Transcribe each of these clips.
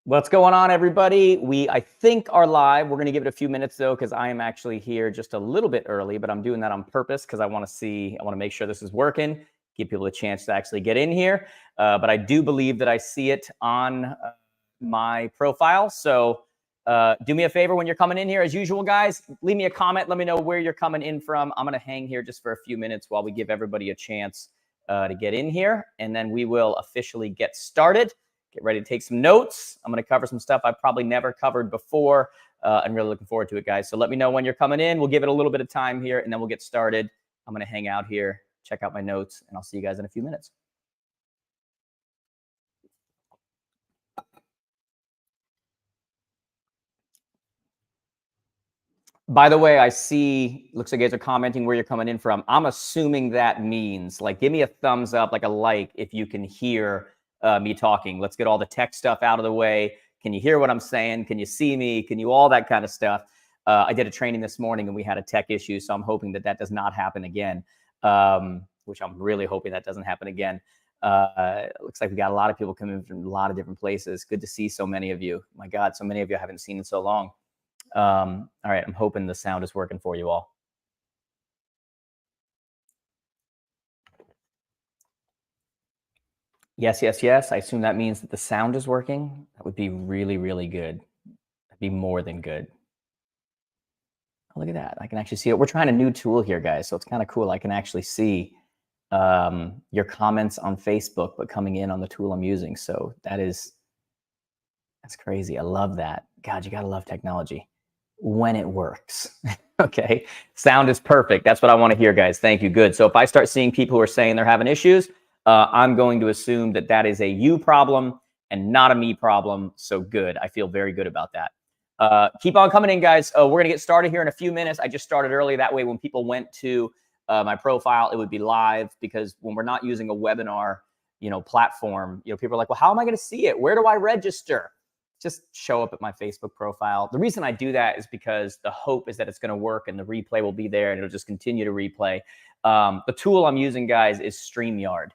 What's going on, everybody? I think are live. We're going to give it a few minutes though, because I am actually here just a little bit early, but I'm doing that on purpose because I want to make sure this is working, give people a chance to actually get in here. But I do believe that I see it on my profile. So do me a favor when you're coming in here, as usual, guys, leave me a comment. Let me know where you're coming in from. I'm going to hang here just for a few minutes while we give everybody a chance to get in here, and then we will officially get started. Get ready to take some notes. I'm going to cover some stuff I've probably never covered before. I'm really looking forward to it, guys. So let me know when you're coming in. We'll give it a little bit of time here, and then we'll get started. I'm going to hang out here, check out my notes, and I'll see you guys in a few minutes. By the way, I see, looks like you guys are commenting where you're coming in from. I'm assuming that means, like, give me a thumbs up, like a like, if you can hear me talking. Let's get all the tech stuff out of the way. Can you hear what I'm saying? Can you see me? Can you all that kind of stuff? I did a training this morning and we had a tech issue, so I'm hoping that that does not happen again, which I'm really hoping that doesn't happen again. It looks like we got a lot of people coming from a lot of different places. Good to see so many of you. My God, so many of you I haven't seen in so long. All right, I'm hoping the sound is working for you all. Yes, yes, yes. I assume that means that the sound is working. That would be really, really good. That'd be more than good. Oh, look at that. I can actually see it. We're trying a new tool here, guys, so it's kind of cool. I can actually see your comments on Facebook, but coming in on the tool I'm using. So that's crazy. I love that. God, you got to love technology when it works. Okay. Sound is perfect. That's what I want to hear, guys. Thank you. Good. So if I start seeing people who are saying they're having issues, I'm going to assume that that is a you problem and not a me problem. So good. I feel very good about that. Keep on coming in, guys. We're going to get started here in a few minutes. I just started early. That way, when people went to my profile, it would be live, because when we're not using a webinar, platform, people are like, well, how am I going to see it? Where do I register? Just show up at my Facebook profile. The reason I do that is because the hope is that it's going to work and the replay will be there and it'll just continue to replay. The tool I'm using, guys, is StreamYard.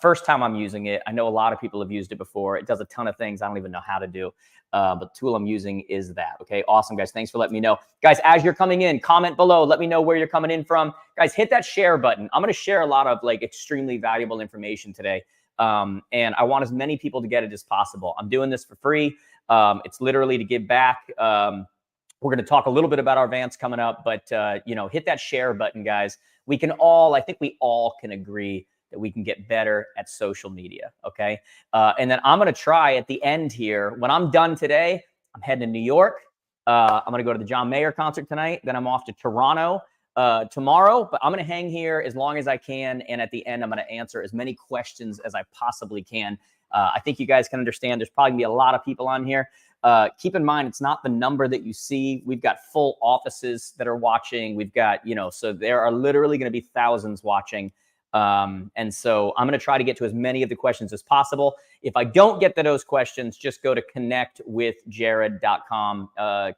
First time I'm using it. I know a lot of people have used it before. It does a ton of things I don't even know how to do. But the tool I'm using is that. Okay, awesome, guys. Thanks for letting me know. Guys, as you're coming in, comment below. Let me know where you're coming in from. Guys, hit that share button. I'm going to share a lot of extremely valuable information today. And I want as many people to get it as possible. I'm doing this for free. It's literally to give back. We're going to talk a little bit about our Vance coming up, but hit that share button, guys. I think we all can agree that we can get better at social media. Okay. And then I'm going to try at the end here, when I'm done today, I'm heading to New York. I'm going to go to the John Mayer concert tonight. Then I'm off to Toronto tomorrow, but I'm going to hang here as long as I can. And at the end, I'm going to answer as many questions as I possibly can. I think you guys can understand there's probably going to be a lot of people on here. Keep in mind, it's not the number that you see. We've got full offices that are watching. We've got, so there are literally going to be thousands watching. And so I'm going to try to get to as many of the questions as possible. If I don't get to those questions, just go to connectwithjared.com,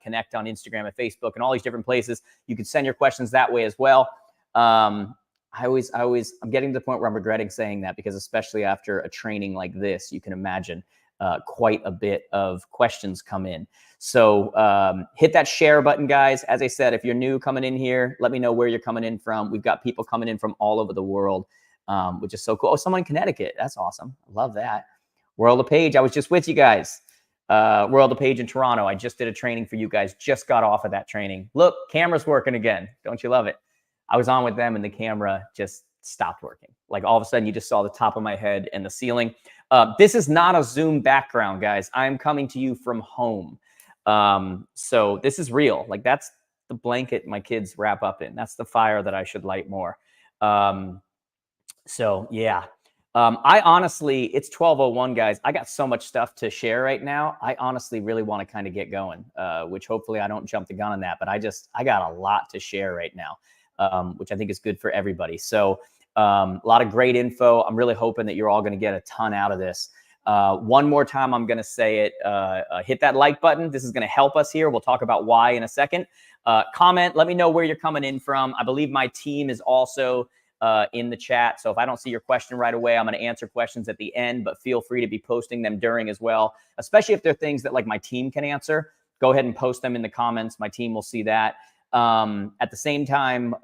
connect on Instagram and Facebook and all these different places. You can send your questions that way as well. I'm getting to the point where I'm regretting saying that, because especially after a training like this, you can imagine quite a bit of questions come in. So hit that share button, guys. As I said, if you're new coming in here, let me know where you're coming in from. We've got people coming in from all over the world, which is so cool. Oh, someone in Connecticut. That's awesome. I love that. World of Page. I was just with you guys. World of Page in Toronto. I just did a training for you guys. Just got off of that training. Look, camera's working again. Don't you love it? I was on with them and the camera just stopped working. Like all of a sudden you just saw the top of my head and the ceiling. This is not a Zoom background, guys. I'm coming to you from home. So this is real. Like, that's the blanket my kids wrap up in. That's the fire that I should light more. So yeah. I honestly, it's 12:01, guys. I got so much stuff to share right now. I honestly really want to kind of get going, which hopefully I don't jump the gun on that, but I got a lot to share right now. Which I think is good for everybody. So a lot of great info. I'm really hoping that you're all going to get a ton out of this. One more time, I'm going to say it. Hit that like button. This is going to help us here. We'll talk about why in a second. Comment. Let me know where you're coming in from. I believe my team is also in the chat. So if I don't see your question right away, I'm going to answer questions at the end, but feel free to be posting them during as well, especially if they're things that like my team can answer. Go ahead and post them in the comments. My team will see that. At the same time,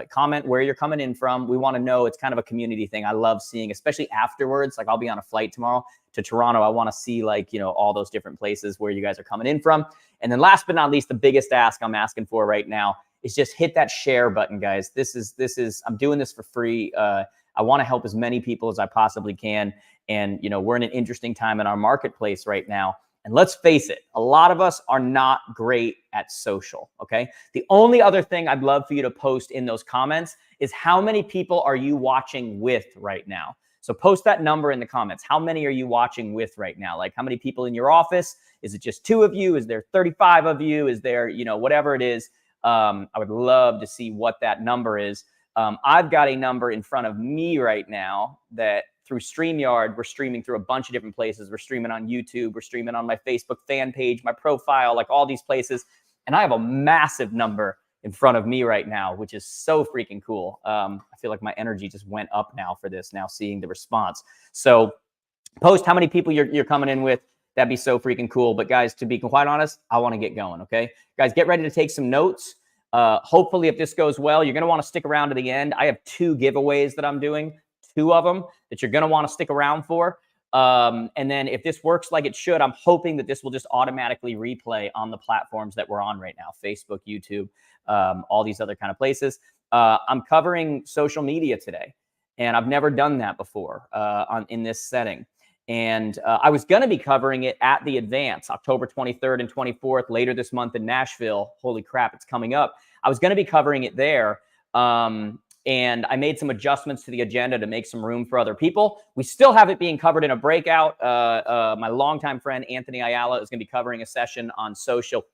comment where you're coming in from. We want to know. It's kind of a community thing. I love seeing, especially afterwards. Like I'll be on a flight tomorrow to Toronto. I want to see like, all those different places where you guys are coming in from. And then last but not least, the biggest ask I'm asking for right now is just hit that share button, guys. This is, I'm doing this for free. I want to help as many people as I possibly can. And, we're in an interesting time in our marketplace right now. And let's face it, a lot of us are not great at social, okay? The only other thing I'd love for you to post in those comments is how many people are you watching with right now? So post that number in the comments. How many are you watching with right now? Like how many people in your office? Is it just 2 of you? Is there 35 of you? Is there, whatever it is? I would love to see what that number is. I've got a number in front of me right now that through StreamYard, we're streaming through a bunch of different places. We're streaming on YouTube. We're streaming on my Facebook fan page, my profile, like all these places. And I have a massive number in front of me right now, which is so freaking cool. I feel like my energy just went up now for this, now seeing the response. So post how many people you're coming in with. That'd be so freaking cool. But guys, to be quite honest, I want to get going, okay? Guys, get ready to take some notes. Hopefully, if this goes well, you're going to want to stick around to the end. I have 2 giveaways that I'm doing, 2 of them that you're going to want to stick around for. And then if this works like it should, I'm hoping that this will just automatically replay on the platforms that we're on right now, Facebook, YouTube, all these other kind of places. I'm covering social media today, and I've never done that before in this setting. And I was going to be covering it at the Advance, October 23rd and 24th, later this month in Nashville. Holy crap, it's coming up. I was going to be covering it there. And I made some adjustments to the agenda to make some room for other people. We still have it being covered in a breakout. My longtime friend, Anthony Ayala, is going to be covering a session on social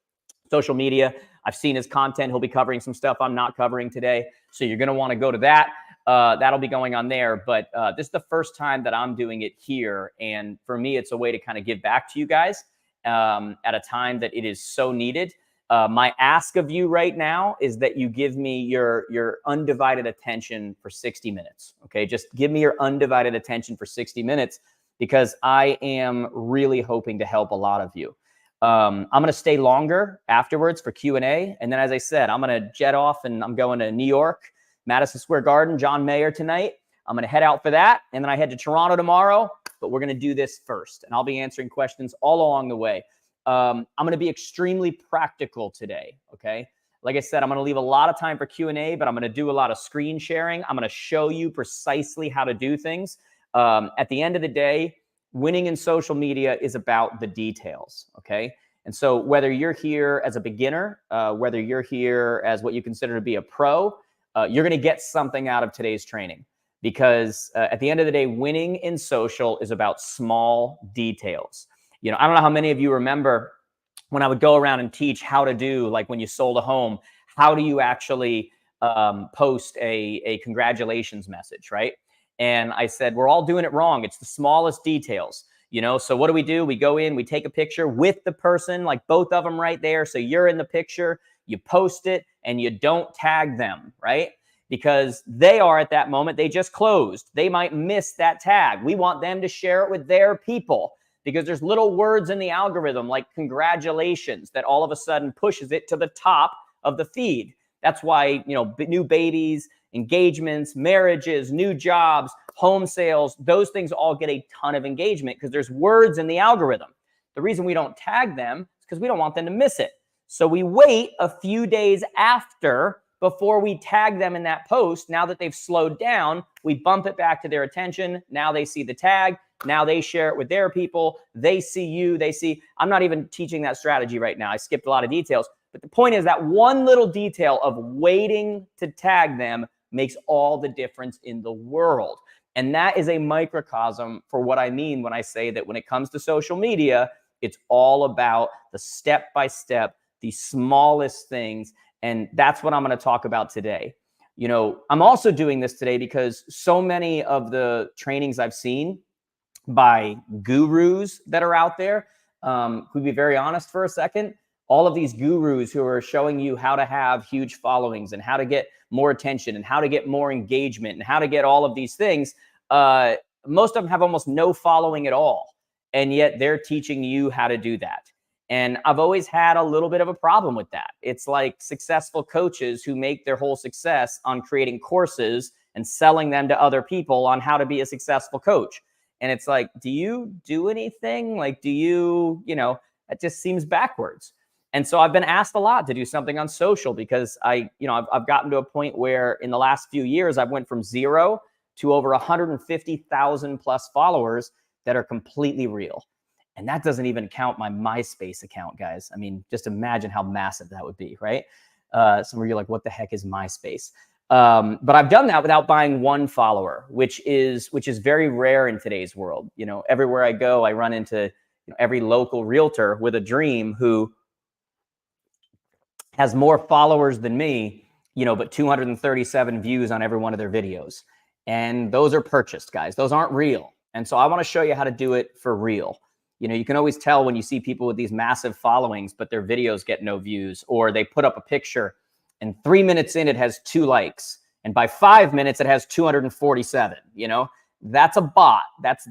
media. I've seen his content. He'll be covering some stuff I'm not covering today. So you're going to want to go to that. That'll be going on there. But this is the first time that I'm doing it here. And for me, it's a way to kind of give back to you guys at a time that it is so needed. My ask of you right now is that you give me your undivided attention for 60 minutes. Okay, just give me your undivided attention for 60 minutes because I am really hoping to help a lot of you. I'm going to stay longer afterwards for Q&A. And then, as I said, I'm going to jet off and I'm going to New York, Madison Square Garden, John Mayer tonight. I'm going to head out for that. And then I head to Toronto tomorrow, but we're going to do this first. And I'll be answering questions all along the way. I'm going to be extremely practical today. Okay. Like I said, I'm going to leave a lot of time for Q&A, but I'm going to do a lot of screen sharing. I'm going to show you precisely how to do things. At the end of the day, winning in social media is about the details. Okay. And so whether you're here as a beginner, whether you're here as what you consider to be a pro, you're going to get something out of today's training because at the end of the day, winning in social is about small details. I don't know how many of you remember when I would go around and teach how to do, like when you sold a home, how do you actually post a congratulations message, right? And I said, we're all doing it wrong. It's the smallest details, So what do? We go in, we take a picture with the person, like both of them right there. So you're in the picture, you post it, and you don't tag them, right? Because they are at that moment, they just closed. They might miss that tag. We want them to share it with their people. Because there's little words in the algorithm like congratulations that all of a sudden pushes it to the top of the feed. That's why, new babies, engagements, marriages, new jobs, home sales, those things all get a ton of engagement because there's words in the algorithm. The reason we don't tag them is because we don't want them to miss it. So we wait a few days after before we tag them in that post. Now that they've slowed down, we bump it back to their attention. Now they see the tag. Now they share it with their people. They see you. I'm not even teaching that strategy right now. I skipped a lot of details. But the point is that one little detail of waiting to tag them makes all the difference in the world. And that is a microcosm for what I mean when I say that when it comes to social media, it's all about the step-by-step, the smallest things. And that's what I'm going to talk about today. I'm also doing this today because so many of the trainings I've seen by gurus that are out there, could be very honest for a second, all of these gurus who are showing you how to have huge followings and how to get more attention and how to get more engagement and how to get all of these things, most of them have almost no following at all. And yet they're teaching you how to do that. And I've always had a little bit of a problem with that. It's like successful coaches who make their whole success on creating courses and selling them to other people on how to be a successful coach. And it's like, do you do anything? Like, do you, it just seems backwards. And so I've been asked a lot to do something on social because I've gotten to a point where in the last few years, I've went from 0 to over 150,000 plus followers that are completely real. And that doesn't even count my MySpace account, guys. I mean, just imagine how massive that would be, right? Some of you are like, what the heck is MySpace? But I've done that without buying one follower, which is very rare in today's world. Everywhere I go, I run into every local realtor with a dream who has more followers than me, but 237 views on every one of their videos. And those are purchased, guys. Those aren't real. And so I want to show you how to do it for real. You can always tell when you see people with these massive followings, but their videos get no views, or they put up a picture and 3 minutes in, it has 2 likes. And by 5 minutes, it has 247, that's a bot. That's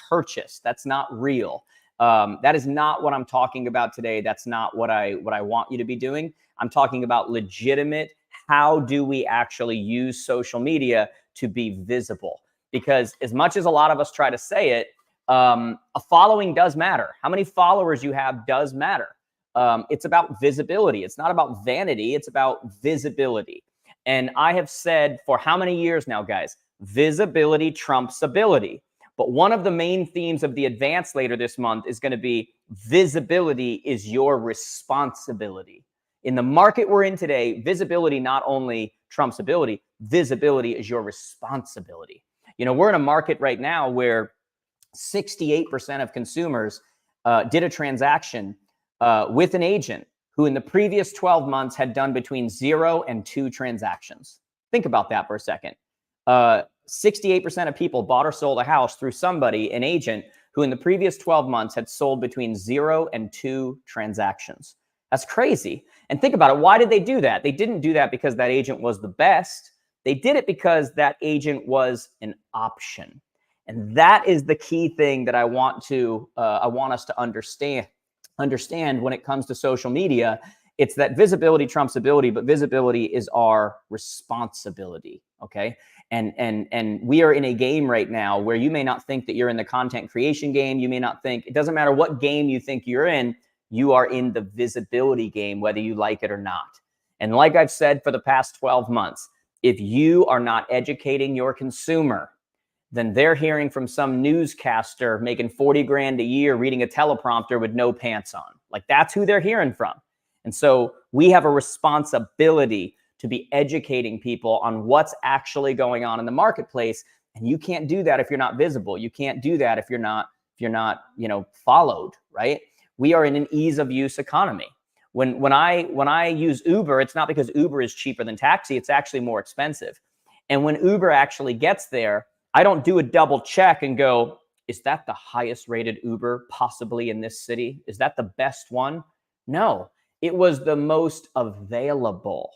purchased. That's not real. That is not what I'm talking about today. That's not what I want you to be doing. I'm talking about legitimate. How do we actually use social media to be visible? Because as much as a lot of us try to say it, a following does matter. How many followers you have does matter. It's about visibility. It's not about vanity. It's about visibility. And I have said for how many years now, guys, visibility trumps ability. But one of the main themes of the advance later this month is going to be visibility is your responsibility. In the market we're in today, visibility not only trumps ability, visibility is your responsibility. We're in a market right now where 68% of consumers did a transaction with an agent who in the previous 12 months had done between 0 and 2 transactions. Think about that for a second. 68% of people bought or sold a house through somebody, an agent, who in the previous 12 months had sold between 0 and 2 transactions. That's crazy. And think about it. Why did they do that? They didn't do that because that agent was the best. They did it because that agent was an option. And that is the key thing that I want us to understand when it comes to social media. It's that visibility trumps ability, but visibility is our responsibility. Okay. And we are in a game right now where you may not think that you're in the content creation game. You may not think, it doesn't matter what game you think you're in, you are in the visibility game, whether you like it or not. And like I've said for the past 12 months, if you are not educating your consumer, then they're hearing from some newscaster making 40 grand a year reading a teleprompter with no pants on. Like, that's who they're hearing from. And so we have a responsibility to be educating people on what's actually going on in the marketplace. And you can't do that if you're not visible. You can't do that if you're not, followed, right? We are in an ease of use economy. When I use Uber, it's not because Uber is cheaper than taxi. It's actually more expensive. And when Uber actually gets there, I don't do a double check and go, is that the highest rated Uber possibly in this city? Is that the best one? No, it was the most available.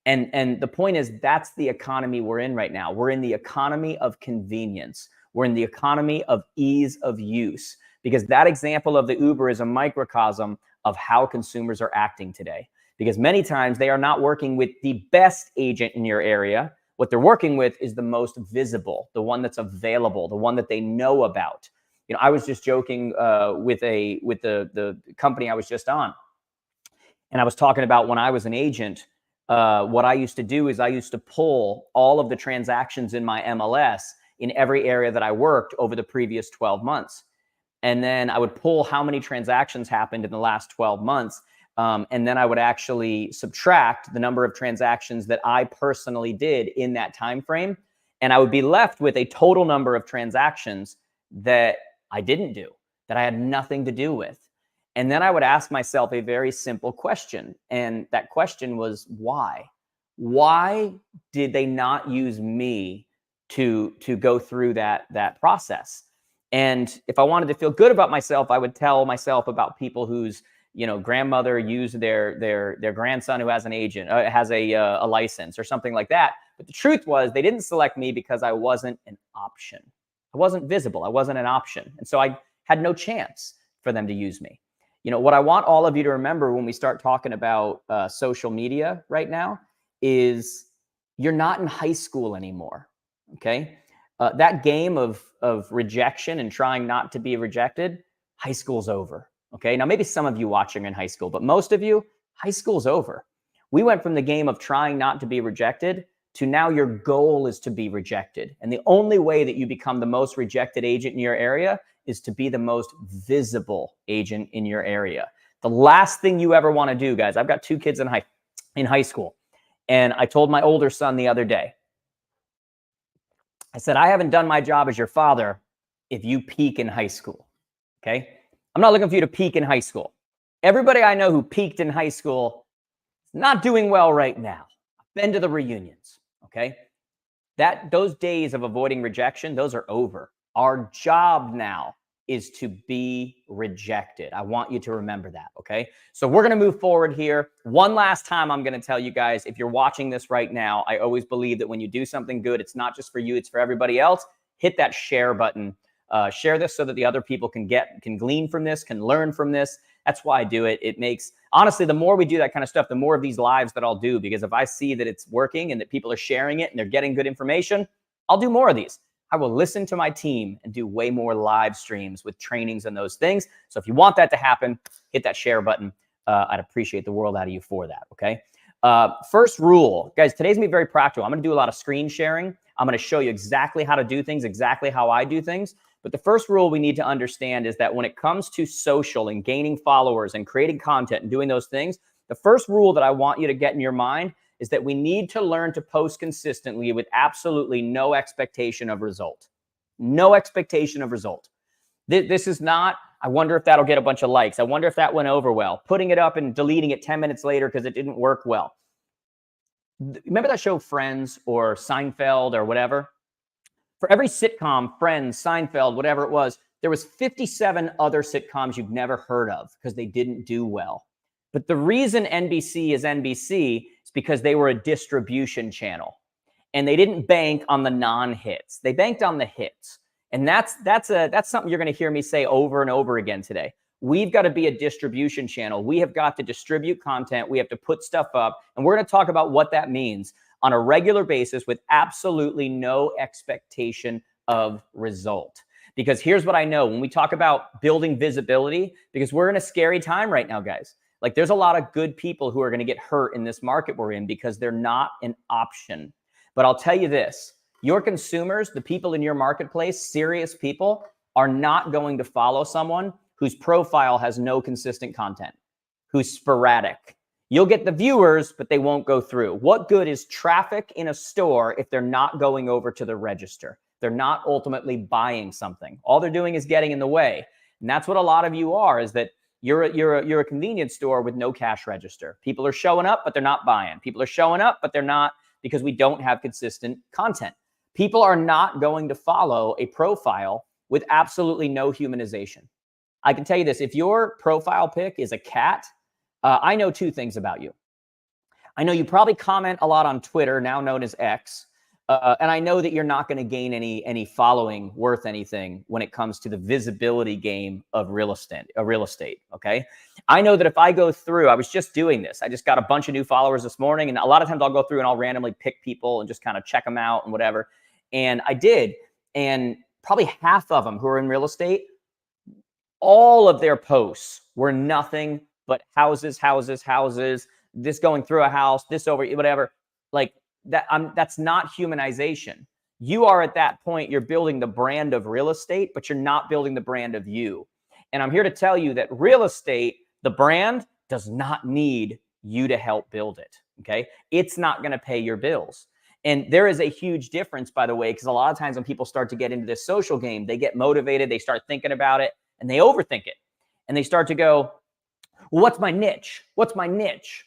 And the point is, that's the economy we're in right now. We're in the economy of convenience. We're in the economy of ease of use, because that example of the Uber is a microcosm of how consumers are acting today. Because many times they are not working with the best agent in your area. What they're working with is the most visible, the one that's available, the one that they know about. I was just joking with the company I was just on, and I was talking about when I was an agent. What I used to do is I used to pull all of the transactions in my MLS in every area that I worked over the previous 12 months. And then I would pull how many transactions happened in the last 12 months. And then I would actually subtract the number of transactions that I personally did in that time frame. And I would be left with a total number of transactions that I didn't do, that I had nothing to do with. And then I would ask myself a very simple question. And that question was, why? Why did they not use me to go through that process? And if I wanted to feel good about myself, I would tell myself about people whose grandmother use their grandson who has an agent, has a license or something like that. But the truth was they didn't select me because I wasn't an option. I wasn't visible. I wasn't an option. And so I had no chance for them to use me. What I want all of you to remember when we start talking about social media right now is you're not in high school anymore. Okay. That game of rejection and trying not to be rejected, high school's over. Okay. Now, maybe some of you watching are in high school, but most of you, high school's over. We went from the game of trying not to be rejected to now your goal is to be rejected. And the only way that you become the most rejected agent in your area is to be the most visible agent in your area. The last thing you ever want to do, guys, I've got 2 kids in high school. And I told my older son the other day, I said, I haven't done my job as your father if you peak in high school. Okay. I'm not looking for you to peak in high school. Everybody I know who peaked in high school is not doing well right now. I've been to the reunions. Okay. Those days of avoiding rejection, those are over. Our job now is to be rejected. I want you to remember that, okay? So we're going to move forward here. One last time, I'm going to tell you guys, if you're watching this right now, I always believe that when you do something good, it's not just for you, it's for everybody else. Hit that share button. Share this so that the other people can glean from this, can learn from this. That's why I do it. It makes, honestly, the more we do that kind of stuff, the more of these lives that I'll do, because if I see that it's working and that people are sharing it and they're getting good information, I'll do more of these. I will listen to my team and do way more live streams with trainings and those things. So if you want that to happen, hit that share button. I'd appreciate the world out of you for that, okay? First rule, guys, today's going to be very practical. I'm going to do a lot of screen sharing. I'm going to show you exactly how to do things, exactly how I do things. But the first rule we need to understand is that when it comes to social and gaining followers and creating content and doing those things, the first rule that I want you to get in your mind is that we need to learn to post consistently with absolutely no expectation of result. No expectation of result. This is not, I wonder if that'll get a bunch of likes. I wonder if that went over well. Putting it up and deleting it 10 minutes later because it didn't work well. Remember that show Friends or Seinfeld or whatever? For every sitcom, Friends, Seinfeld, whatever it was, there was 57 other sitcoms you've never heard of because they didn't do well. But the reason NBC is NBC is because they were a distribution channel and they didn't bank on the non-hits. They banked on the hits. And that's something you're going to hear me say over and over again today. We've got to be a distribution channel. We have got to distribute content. We have to put stuff up. And we're going to talk about what that means on a regular basis with absolutely no expectation of result. Because here's what I know when we talk about building visibility, because we're in a scary time right now, guys. Like there's a lot of good people who are going to get hurt in this market we're in because they're not an option. But I'll tell you this, your consumers, the people in your marketplace, serious people, are not going to follow someone whose profile has no consistent content, who's sporadic. You'll get the viewers, but they won't go through. What good is traffic in a store if they're not going over to the register? They're not ultimately buying something. All they're doing is getting in the way. And that's what a lot of you are, is that you're a convenience store with no cash register. People are showing up, but they're not buying. People are showing up, but they're not, because we don't have consistent content. People are not going to follow a profile with absolutely no humanization. I can tell you this, if your profile pic is a cat, I know 2 things about you. I know you probably comment a lot on Twitter, now known as X. And I know that you're not going to gain any following worth anything when it comes to the visibility game of real estate. Okay. I know that if I go through, I was just doing this. I just got a bunch of new followers this morning. And a lot of times I'll go through and I'll randomly pick people and just kind of check them out and whatever. And I did. And probably half of them who are in real estate, all of their posts were nothing but houses, this going through a house, this over, whatever. Like, that's not humanization. You are at that point, you're building the brand of real estate, but you're not building the brand of you. And I'm here to tell you that real estate, the brand, does not need you to help build it. Okay. It's not going to pay your bills. And there is a huge difference, by the way, because a lot of times when people start to get into this social game, they get motivated, they start thinking about it, and they overthink it. And they start to go, well, what's my niche? What's my niche?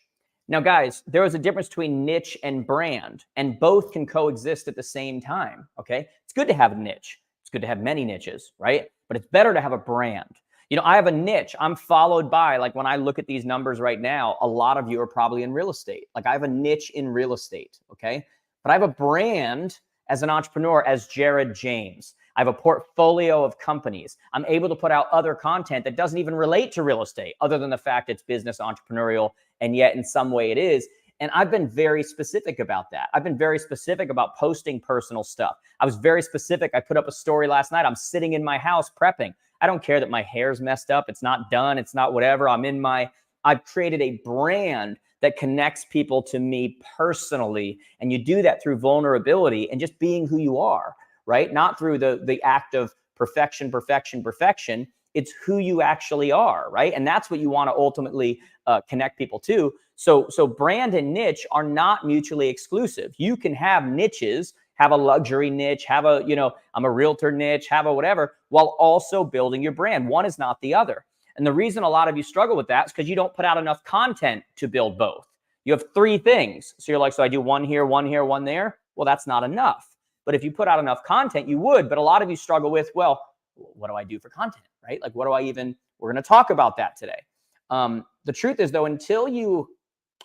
Now, guys, there is a difference between niche and brand, and both can coexist at the same time, okay? It's good to have a niche. It's good to have many niches, right? But it's better to have a brand. You know, I have a niche. I'm followed by, like, when I look at these numbers right now, a lot of you are probably in real estate. Like, I have a niche in real estate, okay? But I have a brand as an entrepreneur as Jared James. I have a portfolio of companies. I'm able to put out other content that doesn't even relate to real estate, other than the fact it's business entrepreneurial, and yet in some way it is. And I've been very specific about that. I've been very specific about posting personal stuff. I was very specific. I put up a story last night. I'm sitting in my house prepping. I don't care that my hair's messed up. It's not done. It's not whatever. I've created a brand that connects people to me personally. And you do that through vulnerability and just being who you are, right? Not through the act of perfection. It's who you actually are, right? And that's what you want to ultimately connect people to. So brand and niche are not mutually exclusive. You can have niches, have a luxury niche, have a, I'm a realtor niche, have a whatever, while also building your brand. One is not the other. And the reason a lot of you struggle with that is because you don't put out enough content to build both. You have three things. So you're like, so I do one here, one here, one there. Well, that's not enough. But if you put out enough content, you would. But a lot of you struggle with, well, what do I do for content, right? Like, we're going to talk about that today. The truth is, though, until you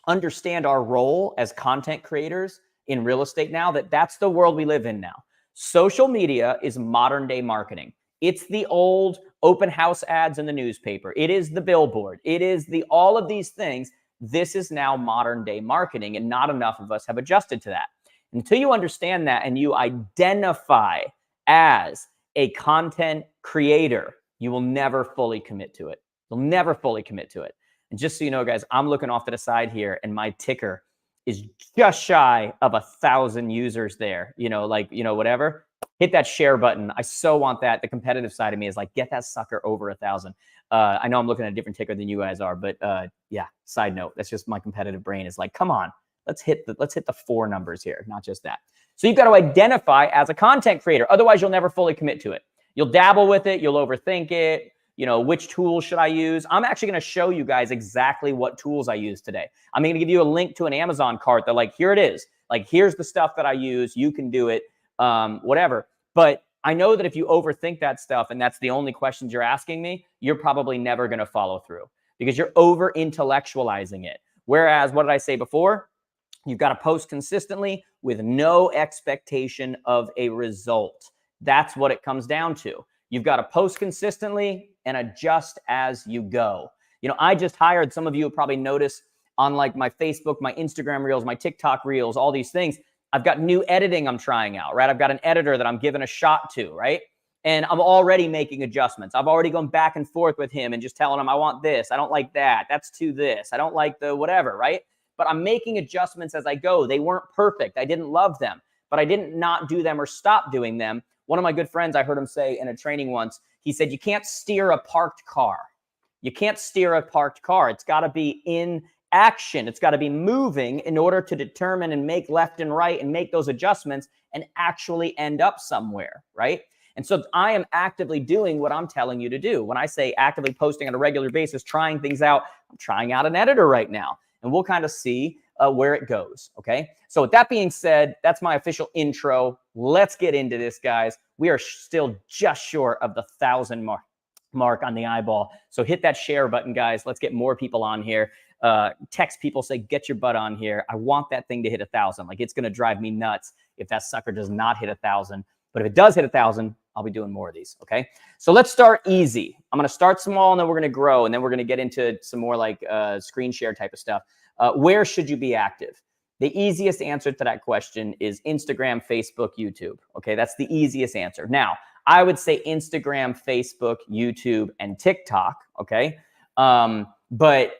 understand our role as content creators in real estate now, that's the world we live in now. Social media is modern day marketing. It's the old open house ads in the newspaper. It is the billboard. It is all of these things. This is now modern day marketing, and not enough of us have adjusted to that. Until you understand that and you identify as a content creator, you will never fully commit to it. You'll never fully commit to it. And just so you know, guys, I'm looking off to the side here, and my ticker is just shy of 1,000 users there. Whatever. Hit that share button. I so want that. The competitive side of me is like, get that sucker over 1,000. I know I'm looking at a different ticker than you guys are, but yeah. Side note, that's just my competitive brain is like, come on, let's hit the 4 numbers here, not just that. So you've got to identify as a content creator. Otherwise, you'll never fully commit to it. You'll dabble with it. You'll overthink it. Which tools should I use? I'm actually going to show you guys exactly what tools I use today. I'm going to give you a link to an Amazon cart that, like, here it is. Like, here's the stuff that I use. You can do it, whatever. But I know that if you overthink that stuff and that's the only questions you're asking me, you're probably never going to follow through because you're over intellectualizing it. Whereas, what did I say before? You've got to post consistently with no expectation of a result. That's what it comes down to. You've got to post consistently and adjust as you go. I just hired, some of you have probably noticed on, like, my Facebook, my Instagram reels, my TikTok reels, all these things. I've got new editing I'm trying out, right? I've got an editor that I'm giving a shot to, right? And I'm already making adjustments. I've already gone back and forth with him and just telling him, I want this. I don't like that. That's too this. I don't like the whatever, right? But I'm making adjustments as I go. They weren't perfect. I didn't love them, but I didn't not do them or stop doing them. One of my good friends, I heard him say in a training once, he said, you can't steer a parked car. You can't steer a parked car. It's got to be in action. It's got to be moving in order to determine and make left and right and make those adjustments and actually end up somewhere, right? And so I am actively doing what I'm telling you to do. When I say actively posting on a regular basis, trying things out, I'm trying out an editor right now, and we'll kind of see where it goes, okay? So with that being said, that's my official intro. Let's get into this, guys. We are still just short of the 1,000 mark on the eyeball. So hit that share button, guys. Let's get more people on here. Text people, say, get your butt on here. I want that thing to hit 1,000. Like, it's going to drive me nuts if that sucker does not hit 1,000. But if it does hit 1,000, I'll be doing more of these, okay? So let's start easy. I'm going to start small, and then we're going to grow, and then we're going to get into some more like screen share type of stuff. Where should you be active? The easiest answer to that question is Instagram, Facebook, YouTube. Okay, that's the easiest answer. Now, I would say Instagram, Facebook, YouTube, and TikTok. Okay, but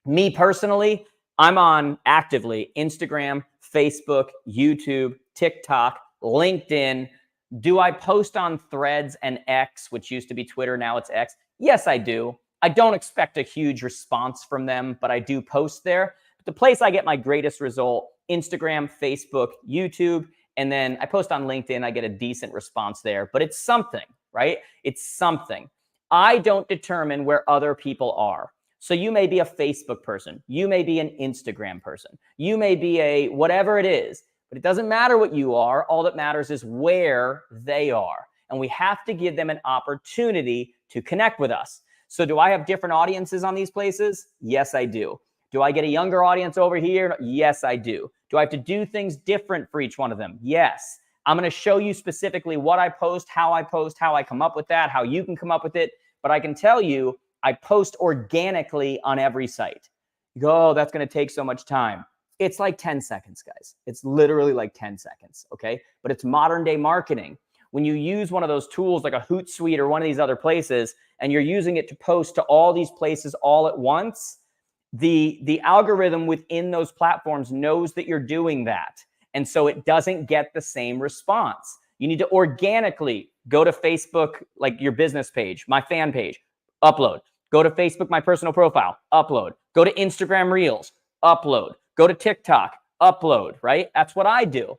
me personally, I'm on actively Instagram, Facebook, YouTube, TikTok, LinkedIn. Do I post on Threads and X, which used to be Twitter, now it's X? Yes, I do. I don't expect a huge response from them, but I do post there. But the place I get my greatest result, Instagram, Facebook, YouTube, and then I post on LinkedIn. I get a decent response there, but it's something, right? It's something. I don't determine where other people are. So you may be a Facebook person. You may be an Instagram person. You may be a whatever it is, but it doesn't matter what you are. All that matters is where they are. and we have to give them an opportunity to connect with us. So do I have different audiences on these places? Yes, I do. Do I get a younger audience over here? Yes, I do. Do I have to do things different for each one of them? Yes. I'm going to show you specifically what I post, how I come up with that, how you can come up with it. But I can tell you, I post organically on every site. You go, oh, that's going to take so much time. It's like 10 seconds, guys. It's literally like 10 seconds, okay? But it's modern day marketing. When you use one of those tools like a Hootsuite or one of these other places, and you're using it to post to all these places all at once, the algorithm within those platforms knows that you're doing that. And so it doesn't get the same response. You need to organically go to Facebook, like your business page, my fan page, upload. Go to Facebook, my personal profile, upload. Go to Instagram Reels, upload. Go to TikTok, upload, right? That's what I do.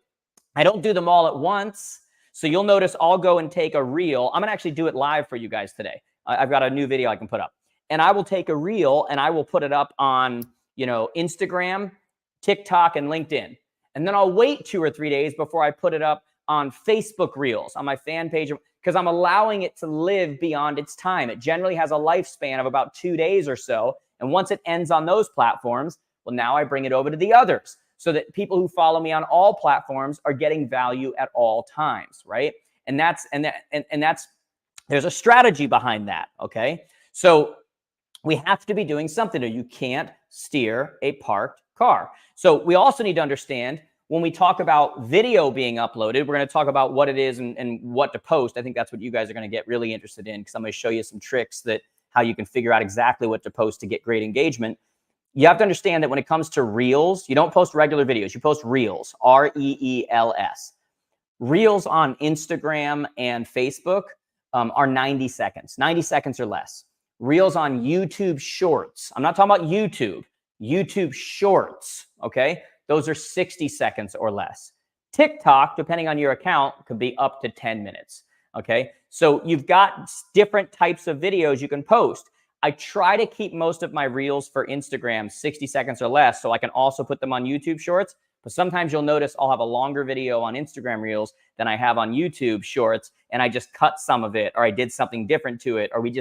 I don't do them all at once. So you'll notice I'll go and take a reel. I'm going to actually do it live for you guys today. I've got a new video I can put up. And I will take a reel and I will put it up on, Instagram, TikTok, and LinkedIn. And then I'll wait 2 or 3 days before I put it up on Facebook Reels, on my fan page, because I'm allowing it to live beyond its time. It generally has a lifespan of about 2 days or so. And once it ends on those platforms, well, now I bring it over to the others so that people who follow me on all platforms are getting value at all times, right? And that's there's a strategy behind that, okay? So we have to be doing something. You can't steer a parked car. So we also need to understand when we talk about video being uploaded, we're going to talk about what it is and what to post. I think that's what you guys are going to get really interested in, because I'm going to show you some tricks that how you can figure out exactly what to post to get great engagement. You have to understand that when it comes to Reels, you don't post regular videos. You post Reels, Reels. Reels on Instagram and Facebook are 90 seconds, 90 seconds or less. Reels on YouTube Shorts. I'm not talking about YouTube Shorts, okay? Those are 60 seconds or less. TikTok, depending on your account, could be up to 10 minutes, okay? So you've got different types of videos you can post. I try to keep most of my Reels for Instagram 60 seconds or less so I can also put them on YouTube Shorts. But sometimes you'll notice I'll have a longer video on Instagram Reels than I have on YouTube Shorts, and I just cut some of it, or I did something different to it, or we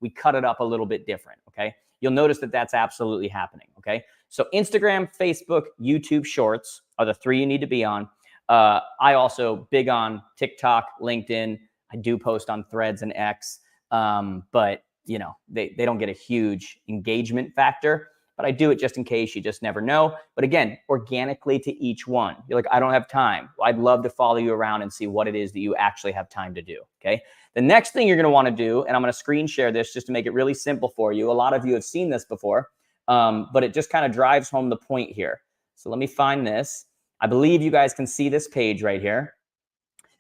cut it up a little bit different, okay? You'll notice that that's absolutely happening, okay? So Instagram, Facebook, YouTube Shorts are the 3 you need to be on. I also big on TikTok, LinkedIn. I do post on Threads and X, but they don't get a huge engagement factor. But I do it just in case. You just never know. But again, organically to each one. You're like, I don't have time. Well, I'd love to follow you around and see what it is that you actually have time to do, okay? The next thing you're going to want to do, and I'm going to screen share this just to make it really simple for you. A lot of you have seen this before, but it just kind of drives home the point here. So let me find this. I believe you guys can see this page right here.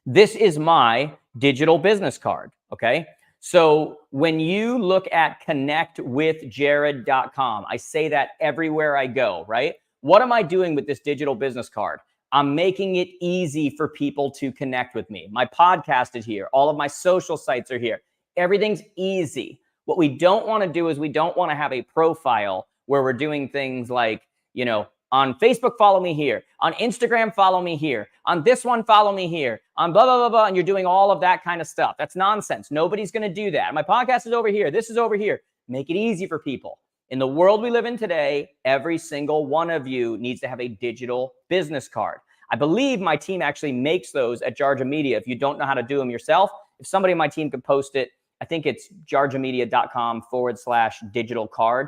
This is my digital business card, okay? So when you look at connectwithjared.com, I say that everywhere I go, right? What am I doing with this digital business card? I'm making it easy for people to connect with me. My podcast is here. All of my social sites are here. Everything's easy. What we don't want to do is we don't want to have a profile where we're doing things like, on Facebook, follow me here. On Instagram, follow me here. On this one, follow me here. On blah, blah, blah, blah. And you're doing all of that kind of stuff. That's nonsense. Nobody's going to do that. My podcast is over here. This is over here. Make it easy for people. In the world we live in today, every single one of you needs to have a digital business card. I believe my team actually makes those at Jarja Media. If you don't know how to do them yourself, if somebody on my team could post it, I think it's jarjamedia.com/digital card.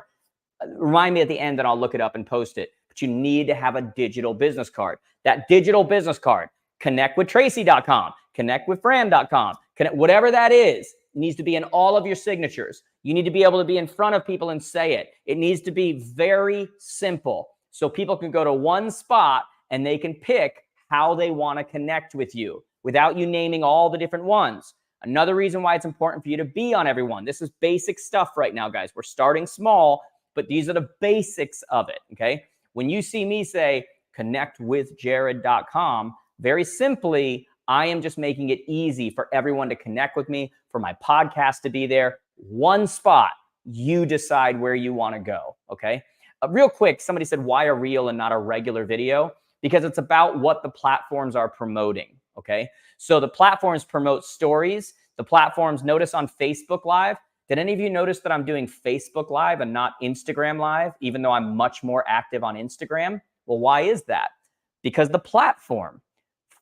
Remind me at the end and I'll look it up and post it. But you need to have a digital business card. That digital business card, connectwithtracy.com, connectwithfran.com, whatever that is, needs to be in all of your signatures. You need to be able to be in front of people and say it. It needs to be very simple so people can go to one spot and they can pick how they want to connect with you without you naming all the different ones. Another reason why it's important for you to be on every one. This is basic stuff right now, guys. We're starting small, but these are the basics of it, okay? When you see me say connectwithjared.com, very simply, I am just making it easy for everyone to connect with me, for my podcast to be there. One spot, you decide where you want to go, okay? Real quick, somebody said, why a reel and not a regular video? Because it's about what the platforms are promoting, okay? So the platforms promote stories. The platforms, notice on Facebook Live, did any of you notice that I'm doing Facebook Live and not Instagram Live, even though I'm much more active on Instagram? Well, why is that? Because the platform,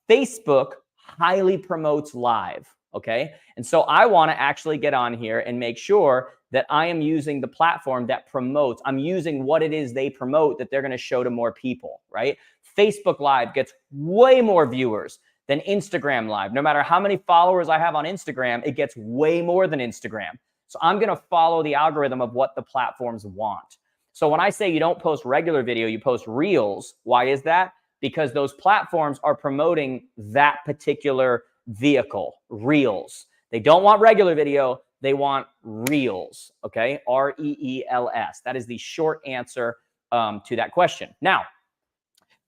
Facebook, highly promotes live, okay? And so I want to actually get on here and make sure that I am using the platform that promotes, I'm using what it is they promote that they're going to show to more people, right? Facebook Live gets way more viewers than Instagram Live. No matter how many followers I have on Instagram, it gets way more than Instagram. So I'm going to follow the algorithm of what the platforms want. So when I say you don't post regular video, you post reels, why is that? Because those platforms are promoting that particular vehicle, reels. They don't want regular video, they want reels, okay? R-E-E-L-S. That is the short answer to that question. Now,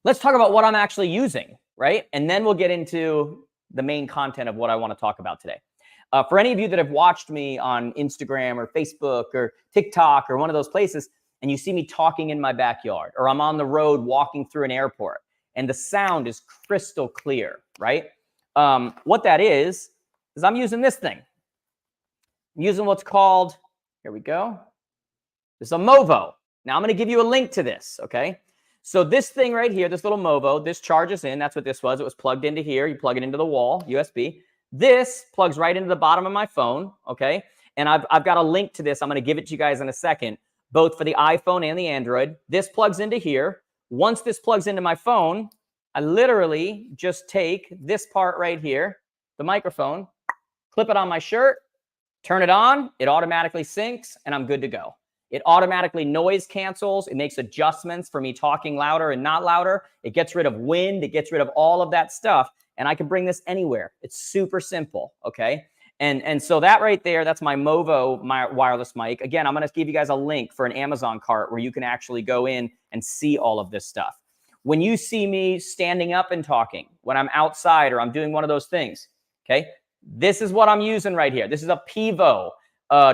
let's talk about what I'm actually using, right? And then we'll get into the main content of what I want to talk about today. For any of you that have watched me on Instagram or Facebook or TikTok or one of those places, and you see me talking in my backyard, or I'm on the road walking through an airport, and the sound is crystal clear, right? What that is I'm using this thing. I'm using what's called, here we go. This is a Movo. Now I'm going to give you a link to this, okay? So this thing right here, this little Movo, this charges in. That's what this was. It was plugged into here. You plug it into the wall, USB. This plugs right into the bottom of my phone, okay? And I've got a link to this. I'm going to give it to you guys in a second, both for the iPhone and the Android. This plugs into here. Once this plugs into my phone, I literally just take this part right here, the microphone, clip it on my shirt, turn it on, it automatically syncs, and I'm good to go. It automatically noise cancels. It makes adjustments for me talking louder and not louder. It gets rid of wind. It gets rid of all of that stuff. And I can bring this anywhere. It's super simple, okay? And so that right there, that's my Movo, my wireless mic. Again, I'm going to give you guys a link for an Amazon cart where you can actually go in and see all of this stuff. When you see me standing up and talking, when I'm outside or I'm doing one of those things, okay, this is what I'm using right here. This is a Pivo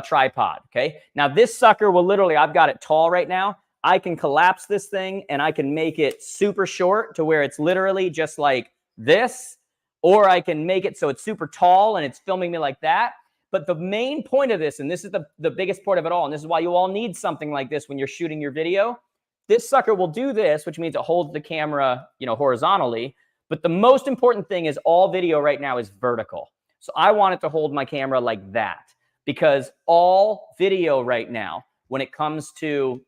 tripod, okay? Now, this sucker will literally, I've got it tall right now. I can collapse this thing and I can make it super short to where it's literally just like this, or I can make it so it's super tall and it's filming me like that. But the main point of this, and this is the biggest part of it all, and this is why you all need something like this when you're shooting your video, this sucker will do this, which means it holds the camera, you know, horizontally. But the most important thing is all video right now is vertical. So I want it to hold my camera like that, because all video right now, when it comes to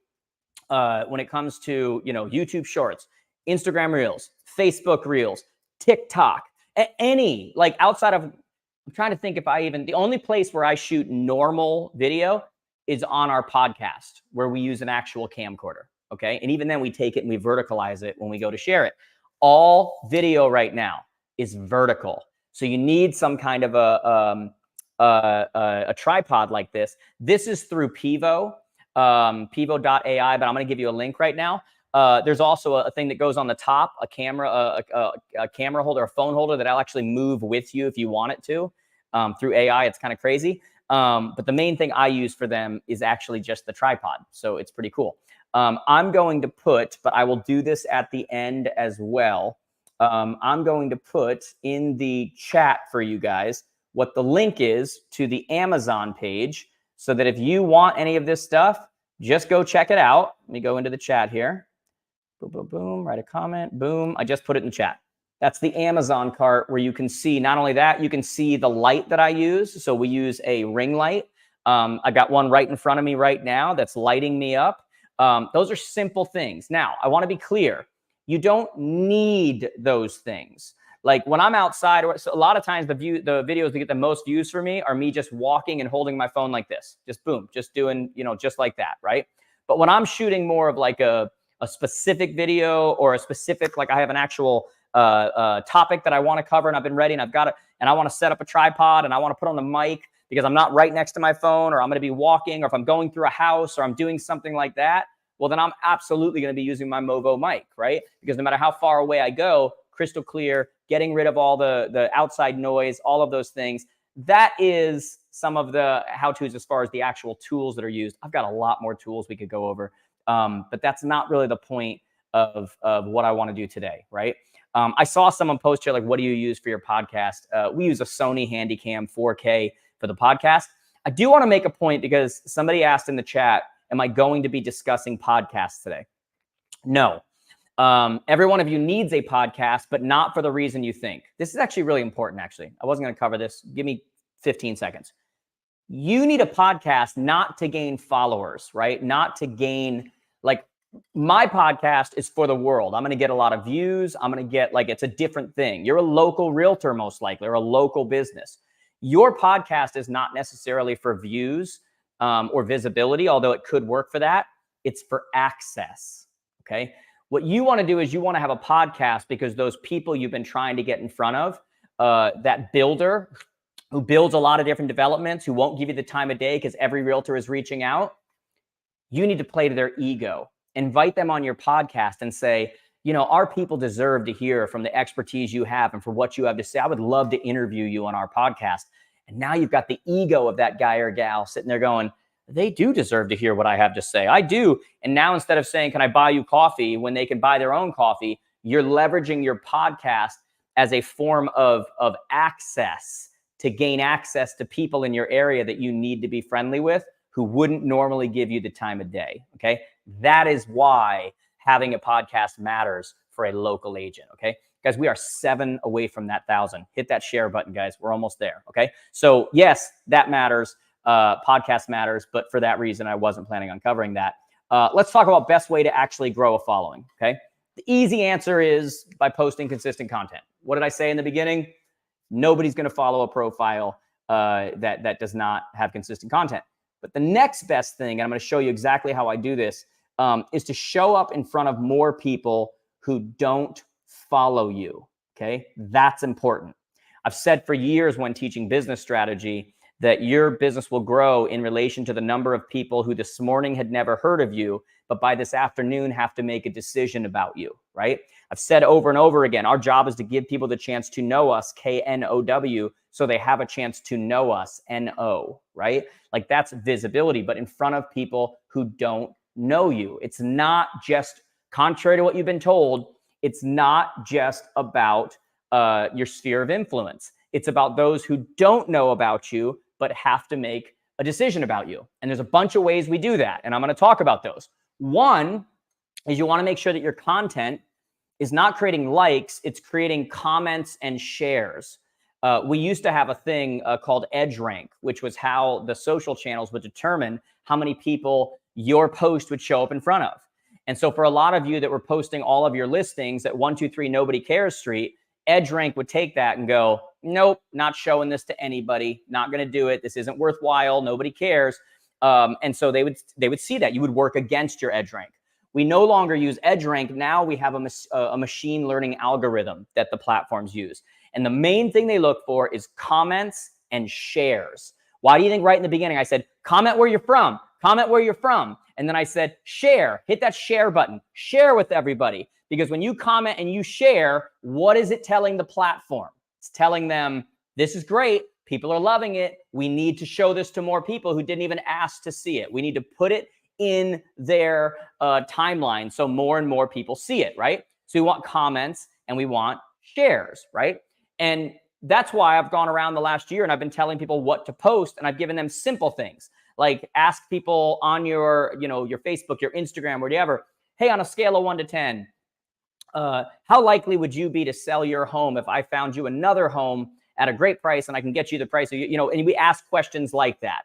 you know, YouTube Shorts, Instagram Reels, Facebook Reels, TikTok, any, like outside of, I'm trying to think if I even, the only place where I shoot normal video is on our podcast, where we use an actual camcorder, okay? And even then we take it and we verticalize it when we go to share it. All video right now is vertical. So you need some kind of a tripod like this. This is through Pivo, pivo.ai, but I'm going to give you a link right now. There's also a thing that goes on the top, a camera, a camera holder, a phone holder that I'll actually move with you if you want it to, through AI. It's kind of crazy. But the main thing I use for them is actually just the tripod. So it's pretty cool. I'm going to put, but I will do this at the end as well. I'm going to put in the chat for you guys what the link is to the Amazon page, so that if you want any of this stuff, just go check it out. Let me go into the chat here. Boom, boom, boom, write a comment, boom. I just put it in chat. That's the Amazon cart where you can see, not only that, you can see the light that I use. So we use a ring light. I got one right in front of me right now that's lighting me up. Those are simple things. Now, I want to be clear. You don't need those things. Like when I'm outside, so a lot of times the videos that get the most views for me are me just walking and holding my phone like this, just boom, just doing, you know, just like that, right? But when I'm shooting more of like a specific video or a specific, like I have an actual topic that I want to cover and I've been ready and I've got it, and I want to set up a tripod and I want to put on the mic because I'm not right next to my phone, or I'm going to be walking, or if I'm going through a house or I'm doing something like that, well, then I'm absolutely going to be using my Movo mic, right? Because no matter how far away I go, crystal clear, getting rid of all the outside noise, all of those things. That is some of the how-tos as far as the actual tools that are used. I've got a lot more tools we could go over, but that's not really the point of what I want to do today, right? I saw someone post here, like, what do you use for your podcast? We use a Sony Handycam 4K for the podcast. I do want to make a point because somebody asked in the chat, am I going to be discussing podcasts today? No. Every one of you needs a podcast, but not for the reason you think. This is actually really important, actually. I wasn't going to cover this. Give me 15 seconds. You need a podcast not to gain followers, right? Not to gain, like, my podcast is for the world. I'm going to get a lot of views. I'm going to get, like, it's a different thing. You're a local realtor, most likely, or a local business. Your podcast is not necessarily for views or visibility, although it could work for that. It's for access, okay? What you want to do is you want to have a podcast because those people you've been trying to get in front of, that builder who builds a lot of different developments, who won't give you the time of day because every realtor is reaching out, you need to play to their ego. Invite them on your podcast and say, you know, our people deserve to hear from the expertise you have and for what you have to say. I would love to interview you on our podcast. And now you've got the ego of that guy or gal sitting there going, they do deserve to hear what I have to say. I do. And now instead of saying, can I buy you coffee, when they can buy their own coffee, you're leveraging your podcast as a form of access to gain access to people in your area that you need to be friendly with, who wouldn't normally give you the time of day, okay? That is why having a podcast matters for a local agent, okay? Guys, we are 7 away from that 1,000. Hit that share button, guys. We're almost there, okay? So yes, that matters. Podcast matters, but for that reason, I wasn't planning on covering that. Let's talk about best way to actually grow a following, okay? The easy answer is by posting consistent content. What did I say in the beginning? Nobody's going to follow a profile that does not have consistent content. But the next best thing, and I'm going to show you exactly how I do this, is to show up in front of more people who don't follow you, okay? That's important. I've said for years when teaching business strategy that your business will grow in relation to the number of people who this morning had never heard of you, but by this afternoon have to make a decision about you, right? I've said over and over again, our job is to give people the chance to know us, K-N-O-W, so they have a chance to know us, N-O, right? Like, that's visibility, but in front of people who don't know you. It's not just, contrary to what you've been told, it's not just about your sphere of influence. It's about those who don't know about you, but have to make a decision about you. And there's a bunch of ways we do that, and I'm going to talk about those. One is you want to make sure that your content is not creating likes, it's creating comments and shares. We used to have a thing called EdgeRank, which was how the social channels would determine how many people your post would show up in front of. And so for a lot of you that were posting all of your listings at 123 Nobody Cares Street, EdgeRank would take that and go, nope, not showing this to anybody, not going to do it. This isn't worthwhile. Nobody cares. And so they would see that. You would work against your EdgeRank. We no longer use EdgeRank. Now we have a machine learning algorithm that the platforms use. And the main thing they look for is comments and shares. Why do you think right in the beginning I said, comment where you're from, comment where you're from. And then I said, share, hit that share button, share with everybody. Because when you comment and you share, what is it telling the platform? It's telling them, this is great. People are loving it. We need to show this to more people who didn't even ask to see it. We need to put it in their timeline so more and more people see it, right? So we want comments and we want shares, right? And that's why I've gone around the last year and I've been telling people what to post, and I've given them simple things like ask people on your, your Facebook, your Instagram, whatever, hey, on a scale of 1 to 10, how likely would you be to sell your home if I found you another home at a great price and I can get you the price, and we ask questions like that.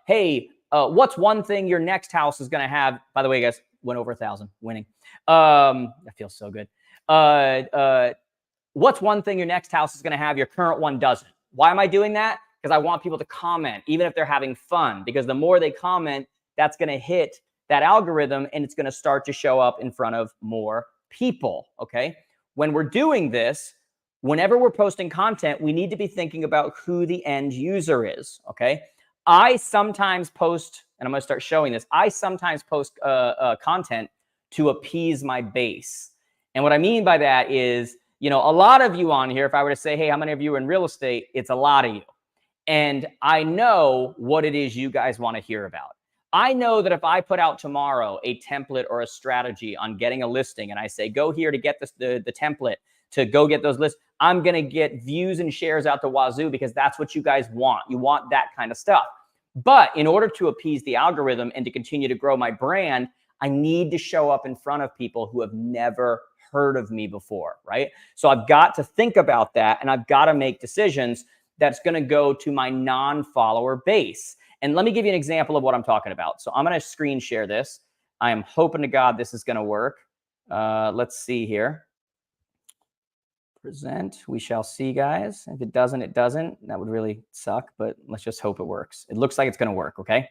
Hey, what's one thing your next house is going to have? By the way, guys, went over 1,000, winning. That feels so good. What's one thing your next house is going to have your current one doesn't? Why am I doing that? Because I want people to comment, even if they're having fun, because the more they comment, that's going to hit that algorithm and it's going to start to show up in front of more people, okay? When we're doing this, whenever we're posting content, we need to be thinking about who the end user is, okay? I sometimes post, and I'm going to start showing this, I sometimes post content to appease my base. And what I mean by that is, a lot of you on here, if I were to say, hey, how many of you are in real estate? It's a lot of you. And I know what it is you guys want to hear about. I know that if I put out tomorrow a template or a strategy on getting a listing and I say, go here to get the template, to go get those lists. I'm going to get views and shares out the wazoo because that's what you guys want. You want that kind of stuff. But in order to appease the algorithm and to continue to grow my brand, I need to show up in front of people who have never heard of me before, right? So I've got to think about that, and I've got to make decisions that's going to go to my non-follower base. And let me give you an example of what I'm talking about. So I'm going to screen share this. I am hoping to God this is going to work. Let's see here. Present. We shall see, guys. If it doesn't, it doesn't. That would really suck, but let's just hope it works. It looks like it's going to work, okay?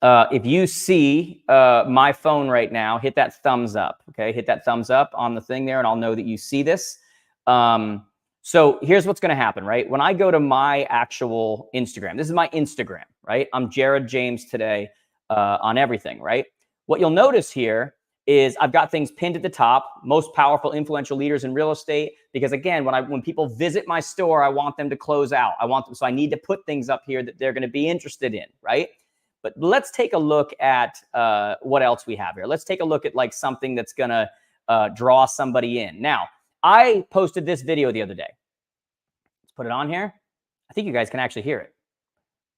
If you see my phone right now, hit that thumbs up, okay? Hit that thumbs up on the thing there, and I'll know that you see this. So here's what's going to happen, right? When I go to my actual Instagram, this is my Instagram, right? I'm Jared James today on everything, right? What you'll notice here is I've got things pinned at the top, most powerful, influential leaders in real estate, because again, when people visit my store, I want them to close out. So I need to put things up here that they're going to be interested in, right? But let's take a look at what else we have here. Let's take a look at like something that's going to draw somebody in. Now, I posted this video the other day. Let's put it on here. I think you guys can actually hear it.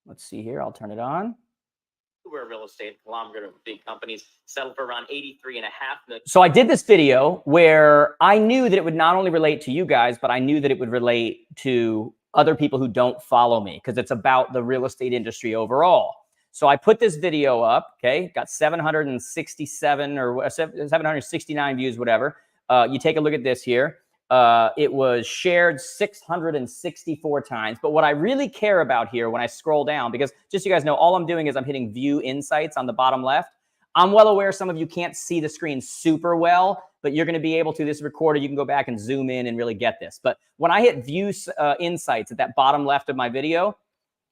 Let's see here. I'll turn it on. We're a real estate conglomerate of big companies, settled for around 83.5 million. So I did this video where I knew that it would not only relate to you guys, but I knew that it would relate to other people who don't follow me because it's about the real estate industry overall. So I put this video up, okay, got 767 or 769 views, whatever. You take a look at this here. It was shared 664 times. But what I really care about here when I scroll down, because just so you guys know, all I'm doing is I'm hitting view insights on the bottom left. I'm well aware some of you can't see the screen super well, but you're going to be able to. This is recorded. You can go back and zoom in and really get this. But when I hit view insights at that bottom left of my video,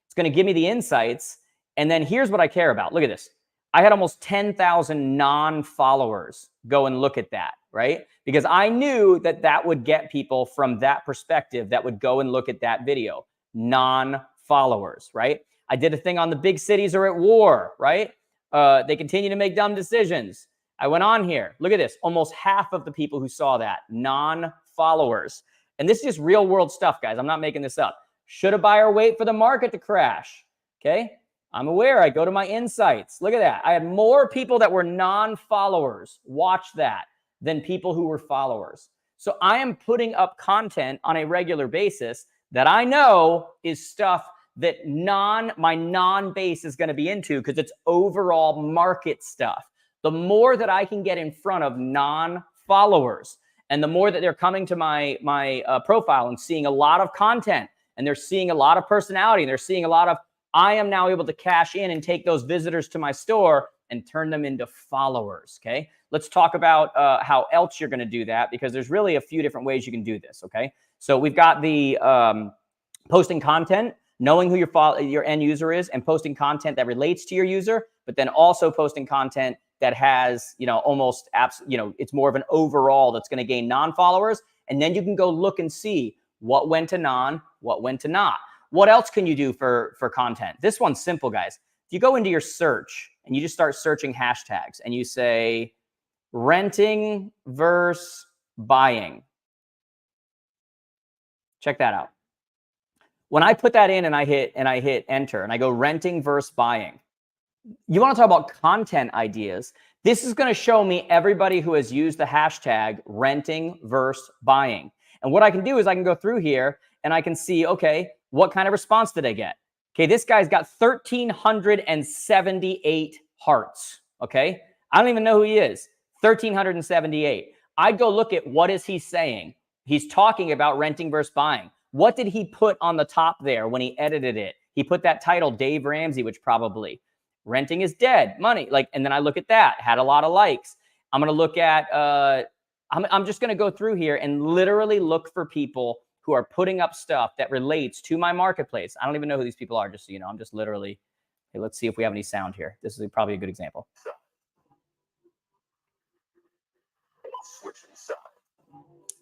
it's going to give me the insights. And then here's what I care about. Look at this. I had almost 10,000 non-followers go and look at that, right? Because I knew that that would get people from that perspective that would go and look at that video. Non-followers, right? I did a thing on the big cities are at war, right? They continue to make dumb decisions. I went on here. Look at this. Almost half of the people who saw that, non-followers. And this is just real world stuff, guys. I'm not making this up. Should a buyer wait for the market to crash? Okay. I'm aware. I go to my insights. Look at that. I had more people that were non-followers watch that than people who were followers. So I am putting up content on a regular basis that I know is stuff that my non-base is going to be into because it's overall market stuff. The more that I can get in front of non-followers and the more that they're coming to my profile and seeing a lot of content and they're seeing a lot of personality and they're seeing a lot of, I am now able to cash in and take those visitors to my store and turn them into followers, okay? Let's talk about how else you're going to do that because there's really a few different ways you can do this, okay? So we've got the posting content, knowing who your end user is and posting content that relates to your user, but then also posting content that has, almost, it's more of an overall that's going to gain non-followers. And then you can go look and see what went to non, what went to not. What else can you do for content? This one's simple, guys. If you go into your search and you just start searching hashtags and you say renting versus buying. Check that out. When I put that in and I hit enter and I go renting versus buying, you want to talk about content ideas. This is going to show me everybody who has used the hashtag renting versus buying. And what I can do is I can go through here and I can see, okay, what kind of response did I get? Okay, this guy's got 1,378 hearts, okay? I don't even know who he is. 1,378. I'd go look at what is he saying. He's talking about renting versus buying. What did he put on the top there when he edited it? He put that title, Dave Ramsey, which probably renting is dead, money. And then I look at that, had a lot of likes. I'm going to look at, I'm just going to go through here and literally look for people who are putting up stuff that relates to my marketplace. I don't even know who these people are, just so you know. I'm just literally, hey, let's see if we have any sound here. This is probably a good example.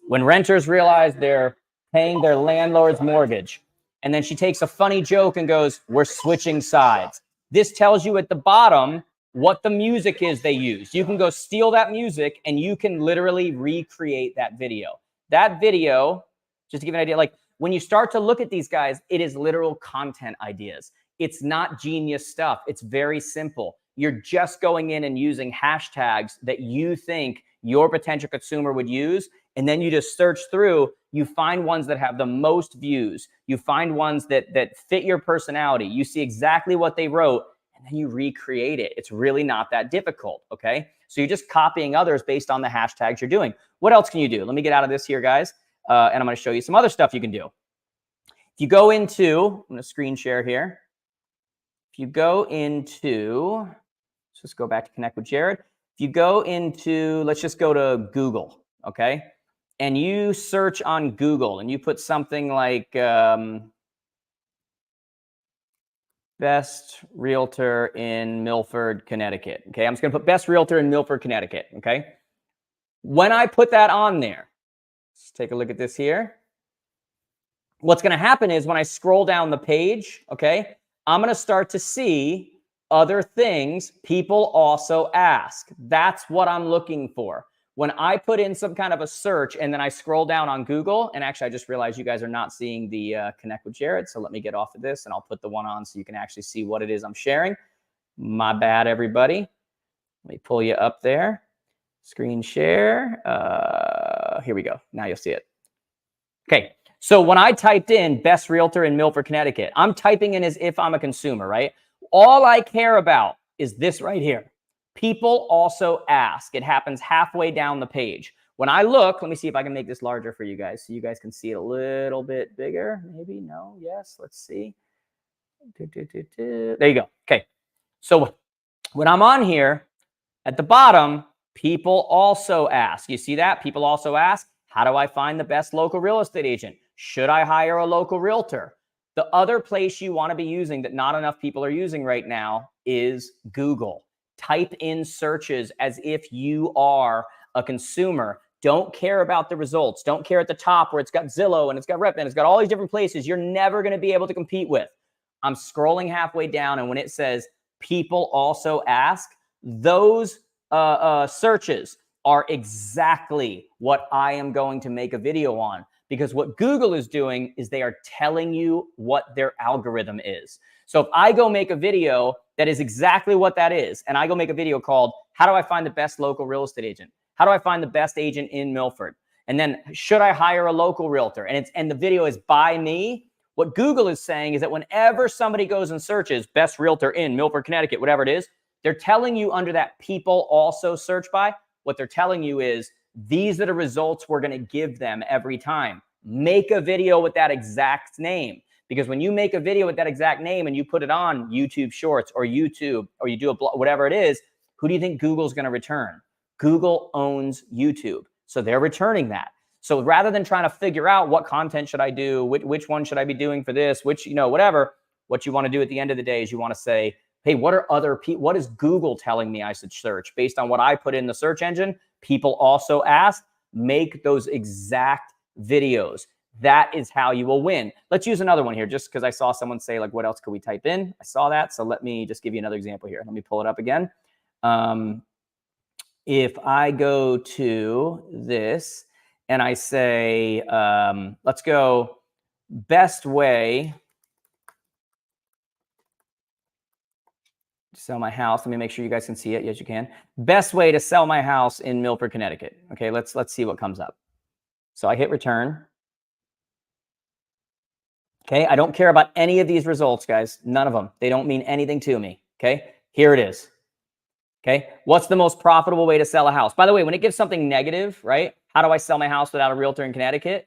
When renters realize they're paying their landlord's mortgage, and then she takes a funny joke and goes, we're switching sides. This tells you at the bottom what the music is they use. You can go steal that music and you can literally recreate that video. that video, just to give you an idea, like when you start to look at these guys, it is literal content ideas. It's not genius stuff. It's very simple. You're just going in and using hashtags that you think your potential consumer would use. And then you just search through, you find ones that have the most views. You find ones that fit your personality. You see exactly what they wrote, and then you recreate it. It's really not that difficult, okay? So you're just copying others based on the hashtags you're doing. What else can you do? Let me get out of this here, guys. And I'm going to show you some other stuff you can do. If you go into, I'm going to screen share here. If you go into, let's just go back to Connect with Jared. If you go into, let's just go to Google, okay? And you search on Google and you put something like best realtor in Milford, Connecticut. Okay, I'm just going to put best realtor in Milford, Connecticut. Okay, when I put that on there, let's take a look at this here. What's going to happen is when I scroll down the page, okay, I'm going to start to see other things people also ask. That's what I'm looking for. When I put in some kind of a search and then I scroll down on Google, and actually I just realized you guys are not seeing the Connect with Jared, so let me get off of this and I'll put the one on so you can actually see what it is I'm sharing. My bad, everybody. Let me pull you up there. Screen share. Here we go. Now you'll see it. Okay, so when I typed in best realtor in Milford, Connecticut, I'm typing in as if I'm a consumer, right? All I care about is this right here. People also ask. It happens halfway down the page. When I look, let me see if I can make this larger for you guys so you guys can see it a little bit bigger. Maybe, no, yes, let's see. There you go. Okay, so when I'm on here, at the bottom, people also ask. You see that? People also ask, how do I find the best local real estate agent? Should I hire a local realtor? The other place you want to be using that not enough people are using right now is Google. Type in searches as if you are a consumer. Don't care about the results. Don't care at the top where it's got Zillow and it's got Redfin. It's got all these different places you're never going to be able to compete with. I'm scrolling halfway down, and when it says people also ask, those searches are exactly what I am going to make a video on. Because what Google is doing is they are telling you what their algorithm is. So if I go make a video that is exactly what that is, and I go make a video called, how do I find the best local real estate agent? How do I find the best agent in Milford? And then, should I hire a local realtor? And the video is by me. What Google is saying is that whenever somebody goes and searches best realtor in Milford, Connecticut, whatever it is, they're telling you under that people also search by, what they're telling you is, these are the results we're going to give them every time. Make a video with that exact name. Because when you make a video with that exact name and you put it on YouTube Shorts or YouTube, or you do a blog, whatever it is, who do you think Google's going to return? Google owns YouTube. So they're returning that. So rather than trying to figure out what content should I do, which one should I be doing for this, whatever, what you want to do at the end of the day is you want to say, hey, what are other people? What is Google telling me I should search based on what I put in the search engine? People also ask. Make those exact videos. That is how you will win. Let's use another one here, just because I saw someone say, like, what else could we type in? I saw that. So let me just give you another example here. Let me pull it up again. If I go to this and I say, let's go best way to sell my house. Let me make sure you guys can see it. Yes, you can. Best way to sell my house in Milford, Connecticut. Okay, let's see what comes up. So I hit return. Okay, I don't care about any of these results, guys. None of them. They don't mean anything to me. Okay, here it is. Okay, what's the most profitable way to sell a house? By the way, when it gives something negative, right? How do I sell my house without a realtor in Connecticut?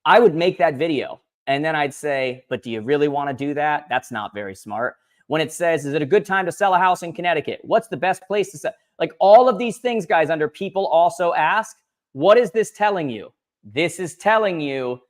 I would make that video. And then I'd say, but do you really want to do that? That's not very smart. When it says, is it a good time to sell a house in Connecticut? What's the best place to sell? Like all of these things, guys, under people also ask, what is this telling you? This is telling you,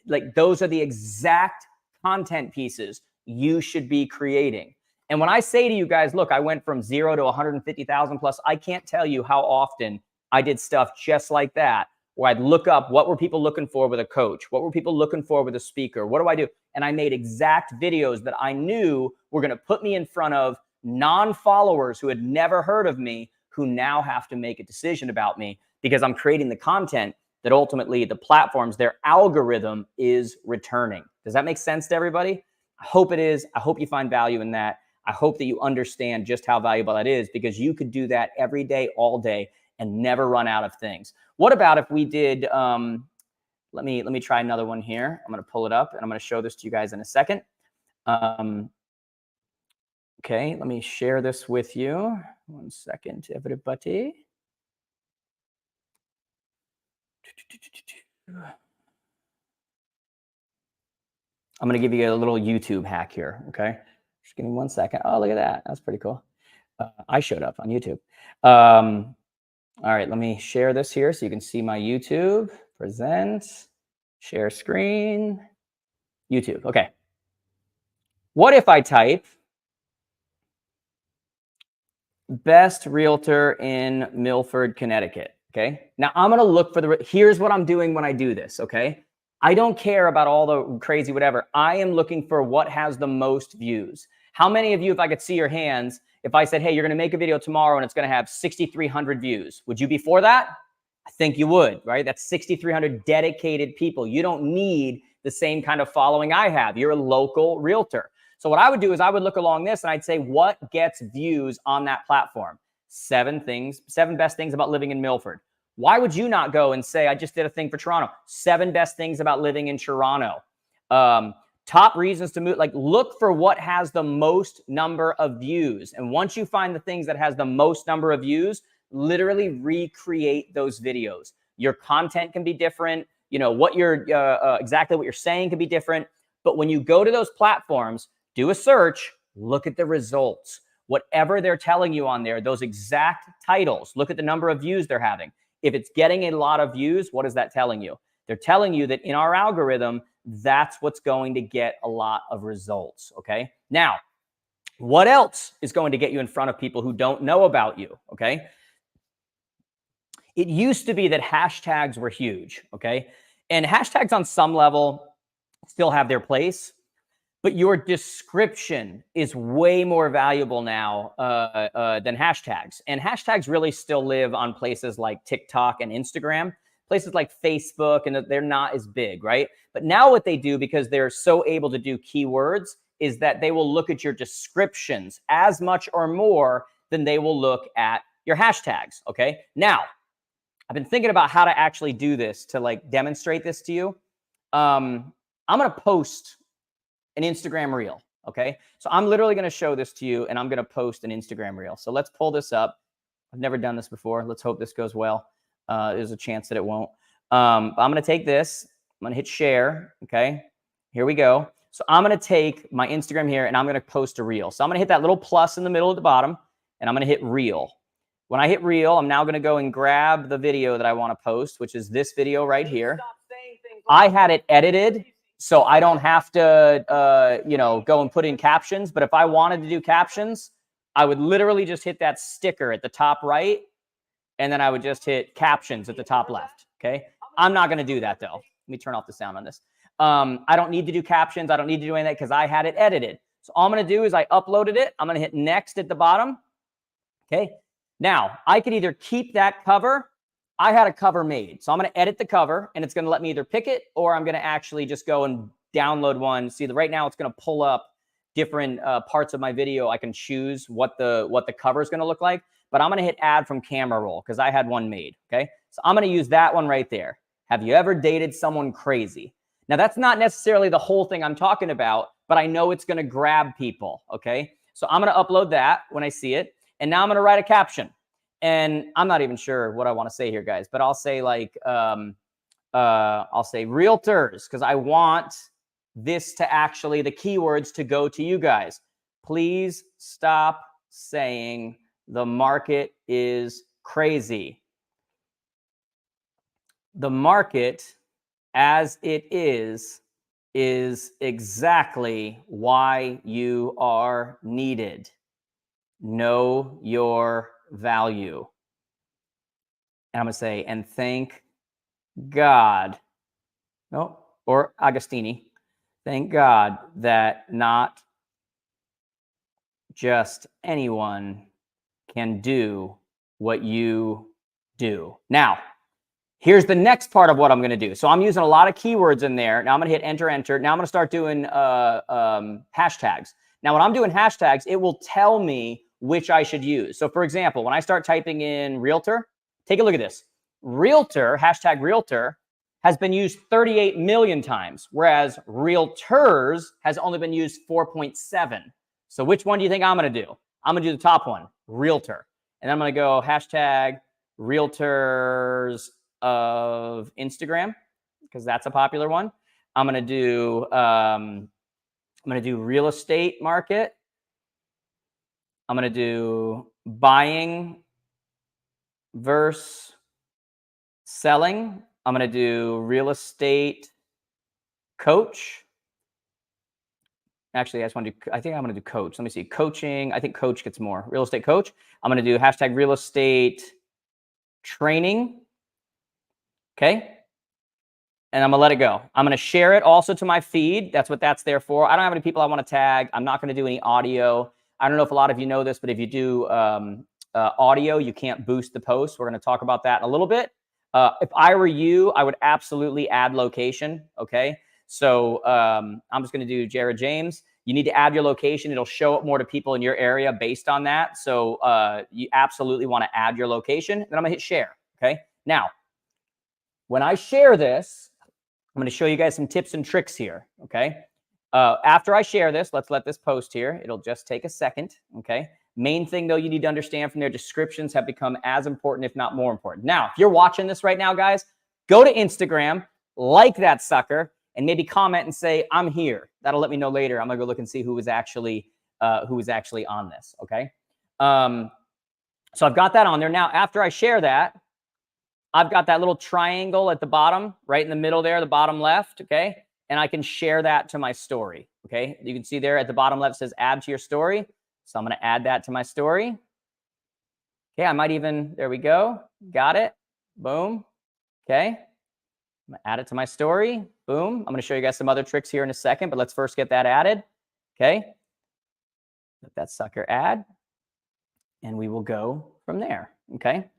like, those are the exact content pieces you should be creating. And when I say to you guys, look, I went from 0 to 150,000 plus, I can't tell you how often I did stuff just like that, where I'd look up what were people looking for with a coach? What were people looking for with a speaker? What do I do? And I made exact videos that I knew were going to put me in front of non-followers who had never heard of me, who now have to make a decision about me because I'm creating the content that ultimately the platforms, their algorithm is returning. Does that make sense to everybody? I hope it is. I hope you find value in that. I hope that you understand just how valuable that is, because you could do that every day, all day, and never run out of things. What about if we did, let me try another one here. I'm going to pull it up and I'm going to show this to you guys in a second. Okay, let me share this with you. 1 second, everybody. I'm going to give you a little YouTube hack here. Okay, just give me 1 second. Oh, look at that. That's pretty cool. I showed up on YouTube. All right, let me share this here so you can see my YouTube. Present, share screen, YouTube. Okay. What if I type best realtor in Milford, Connecticut? Okay. Now I'm going to look for here's what I'm doing when I do this. Okay. I don't care about all the crazy whatever. I am looking for what has the most views. How many of you, if I could see your hands, if I said, hey, you're going to make a video tomorrow and it's going to have 6,300 views, would you be for that? I think you would, right? That's 6,300 dedicated people. You don't need the same kind of following I have. You're a local realtor. So what I would do is I would look along this and I'd say, what gets views on that platform? 7 best things about living in Milford. Why would you not go and say, I just did a thing for Toronto, 7 best things about living in Toronto? Top reasons to move, like look for what has the most number of views. And once you find the things that has the most number of views, literally recreate those videos. Your content can be different. You know, what you're exactly what you're saying can be different. But when you go to those platforms, do a search, look at the results. Whatever they're telling you on there, those exact titles, look at the number of views they're having. If it's getting a lot of views, what is that telling you? They're telling you that in our algorithm, that's what's going to get a lot of results, okay? Now, what else is going to get you in front of people who don't know about you, okay? It used to be that hashtags were huge, okay? And hashtags on some level still have their place, but your description is way more valuable now than hashtags. And hashtags really still live on places like TikTok and Instagram, places like Facebook, and they're not as big, right? But now what they do, because they're so able to do keywords, is that they will look at your descriptions as much or more than they will look at your hashtags, okay? Now, I've been thinking about how to actually do this to like demonstrate this to you. I'm going to post an Instagram reel. Okay. So I'm literally going to show this to you and I'm going to post an Instagram reel. So let's pull this up. I've never done this before. Let's hope this goes well. There's a chance that it won't. I'm going to take this. I'm going to hit share. Okay. Here we go. So I'm going to take my Instagram here and I'm going to post a reel. So I'm going to hit that little plus in the middle at the bottom and I'm going to hit reel. When I hit reel, I'm now going to go and grab the video that I want to post, which is this video right here. I had it edited, so I don't have to, you know, go and put in captions. But if I wanted to do captions, I would literally just hit that sticker at the top right, and then I would just hit captions at the top left. Okay. I'm not going to do that though. Let me turn off the sound on this. I don't need to do captions. I don't need to do anything because I had it edited. So all I'm going to do is I uploaded it. I'm going to hit next at the bottom. Okay. Now I could either keep that cover. I had a cover made. So I'm going to edit the cover and it's going to let me either pick it or I'm going to actually just go and download one. See, right now it's going to pull up different parts of my video. I can choose what the cover is going to look like, but I'm going to hit add from camera roll because I had one made. Okay. So I'm going to use that one right there. Have you ever dated someone crazy? Now that's not necessarily the whole thing I'm talking about, but I know it's going to grab people. Okay. So I'm going to upload that when I see it. And now I'm going to write a caption. And I'm not even sure what I want to say here, guys, but I'll say like, I'll say realtors, because I want this to actually, the keywords to go to you guys. Please stop saying the market is crazy. The market as it is exactly why you are needed. Know your value. And I'm going to say, and thank God, no, or Agostini, thank God that not just anyone can do what you do. Now, Here's the next part of what I'm going to do. So I'm using a lot of keywords in there. Now I'm going to hit enter, enter. Now I'm going to start doing hashtags. Now when I'm doing hashtags, it will tell me which I should use. So for example, when I start typing in realtor, take a look at this. Realtor, hashtag realtor, has been used 38 million times, whereas realtors has only been used 4.7. So which one do you think I'm going to do? I'm going to do the top one, realtor. And I'm going to go hashtag realtors of Instagram, because that's a popular one. I'm going to do real estate market. I'm going to do buying versus selling. I'm going to do real estate coach. Actually, I think I'm going to do coach. Let me see. Coaching. I think coach gets more. Real estate coach. I'm going to do hashtag real estate training. Okay. And I'm going to let it go. I'm going to share it also to my feed. That's what that's there for. I don't have any people I want to tag. I'm not going to do any audio. I don't know if a lot of you know this, but if you do audio, you can't boost the post. We're going to talk about that in a little bit. If I were you, I would absolutely add location. Okay. So I'm just going to do Jared James. You need to add your location. It'll show up more to people in your area based on that. So you absolutely want to add your location. Then I'm going to hit share. Okay. Now, when I share this, I'm going to show you guys some tips and tricks here. Okay. After I share this, let's let this post here. It'll just take a second. Okay. Main thing, though, you need to understand from their descriptions have become as important, if not more important. Now, if you're watching this right now, guys, go to Instagram, like that sucker, and maybe comment and say, I'm here. That'll let me know later. I'm going to go look and see who was actually on this. Okay. So I've got that on there. Now, after I share that, I've got that little triangle at the bottom, right in the middle there, the bottom left. Okay. And I can share that to my story. Okay. You can see there at the bottom left, it says add to your story. So I'm going to add that to my story. Okay, I might even, there we go. Got it. Boom. Okay. I'm going to add it to my story. Boom. I'm going to show you guys some other tricks here in a second, but let's first get that added. Okay. Let that sucker add. And we will go from there. Okay.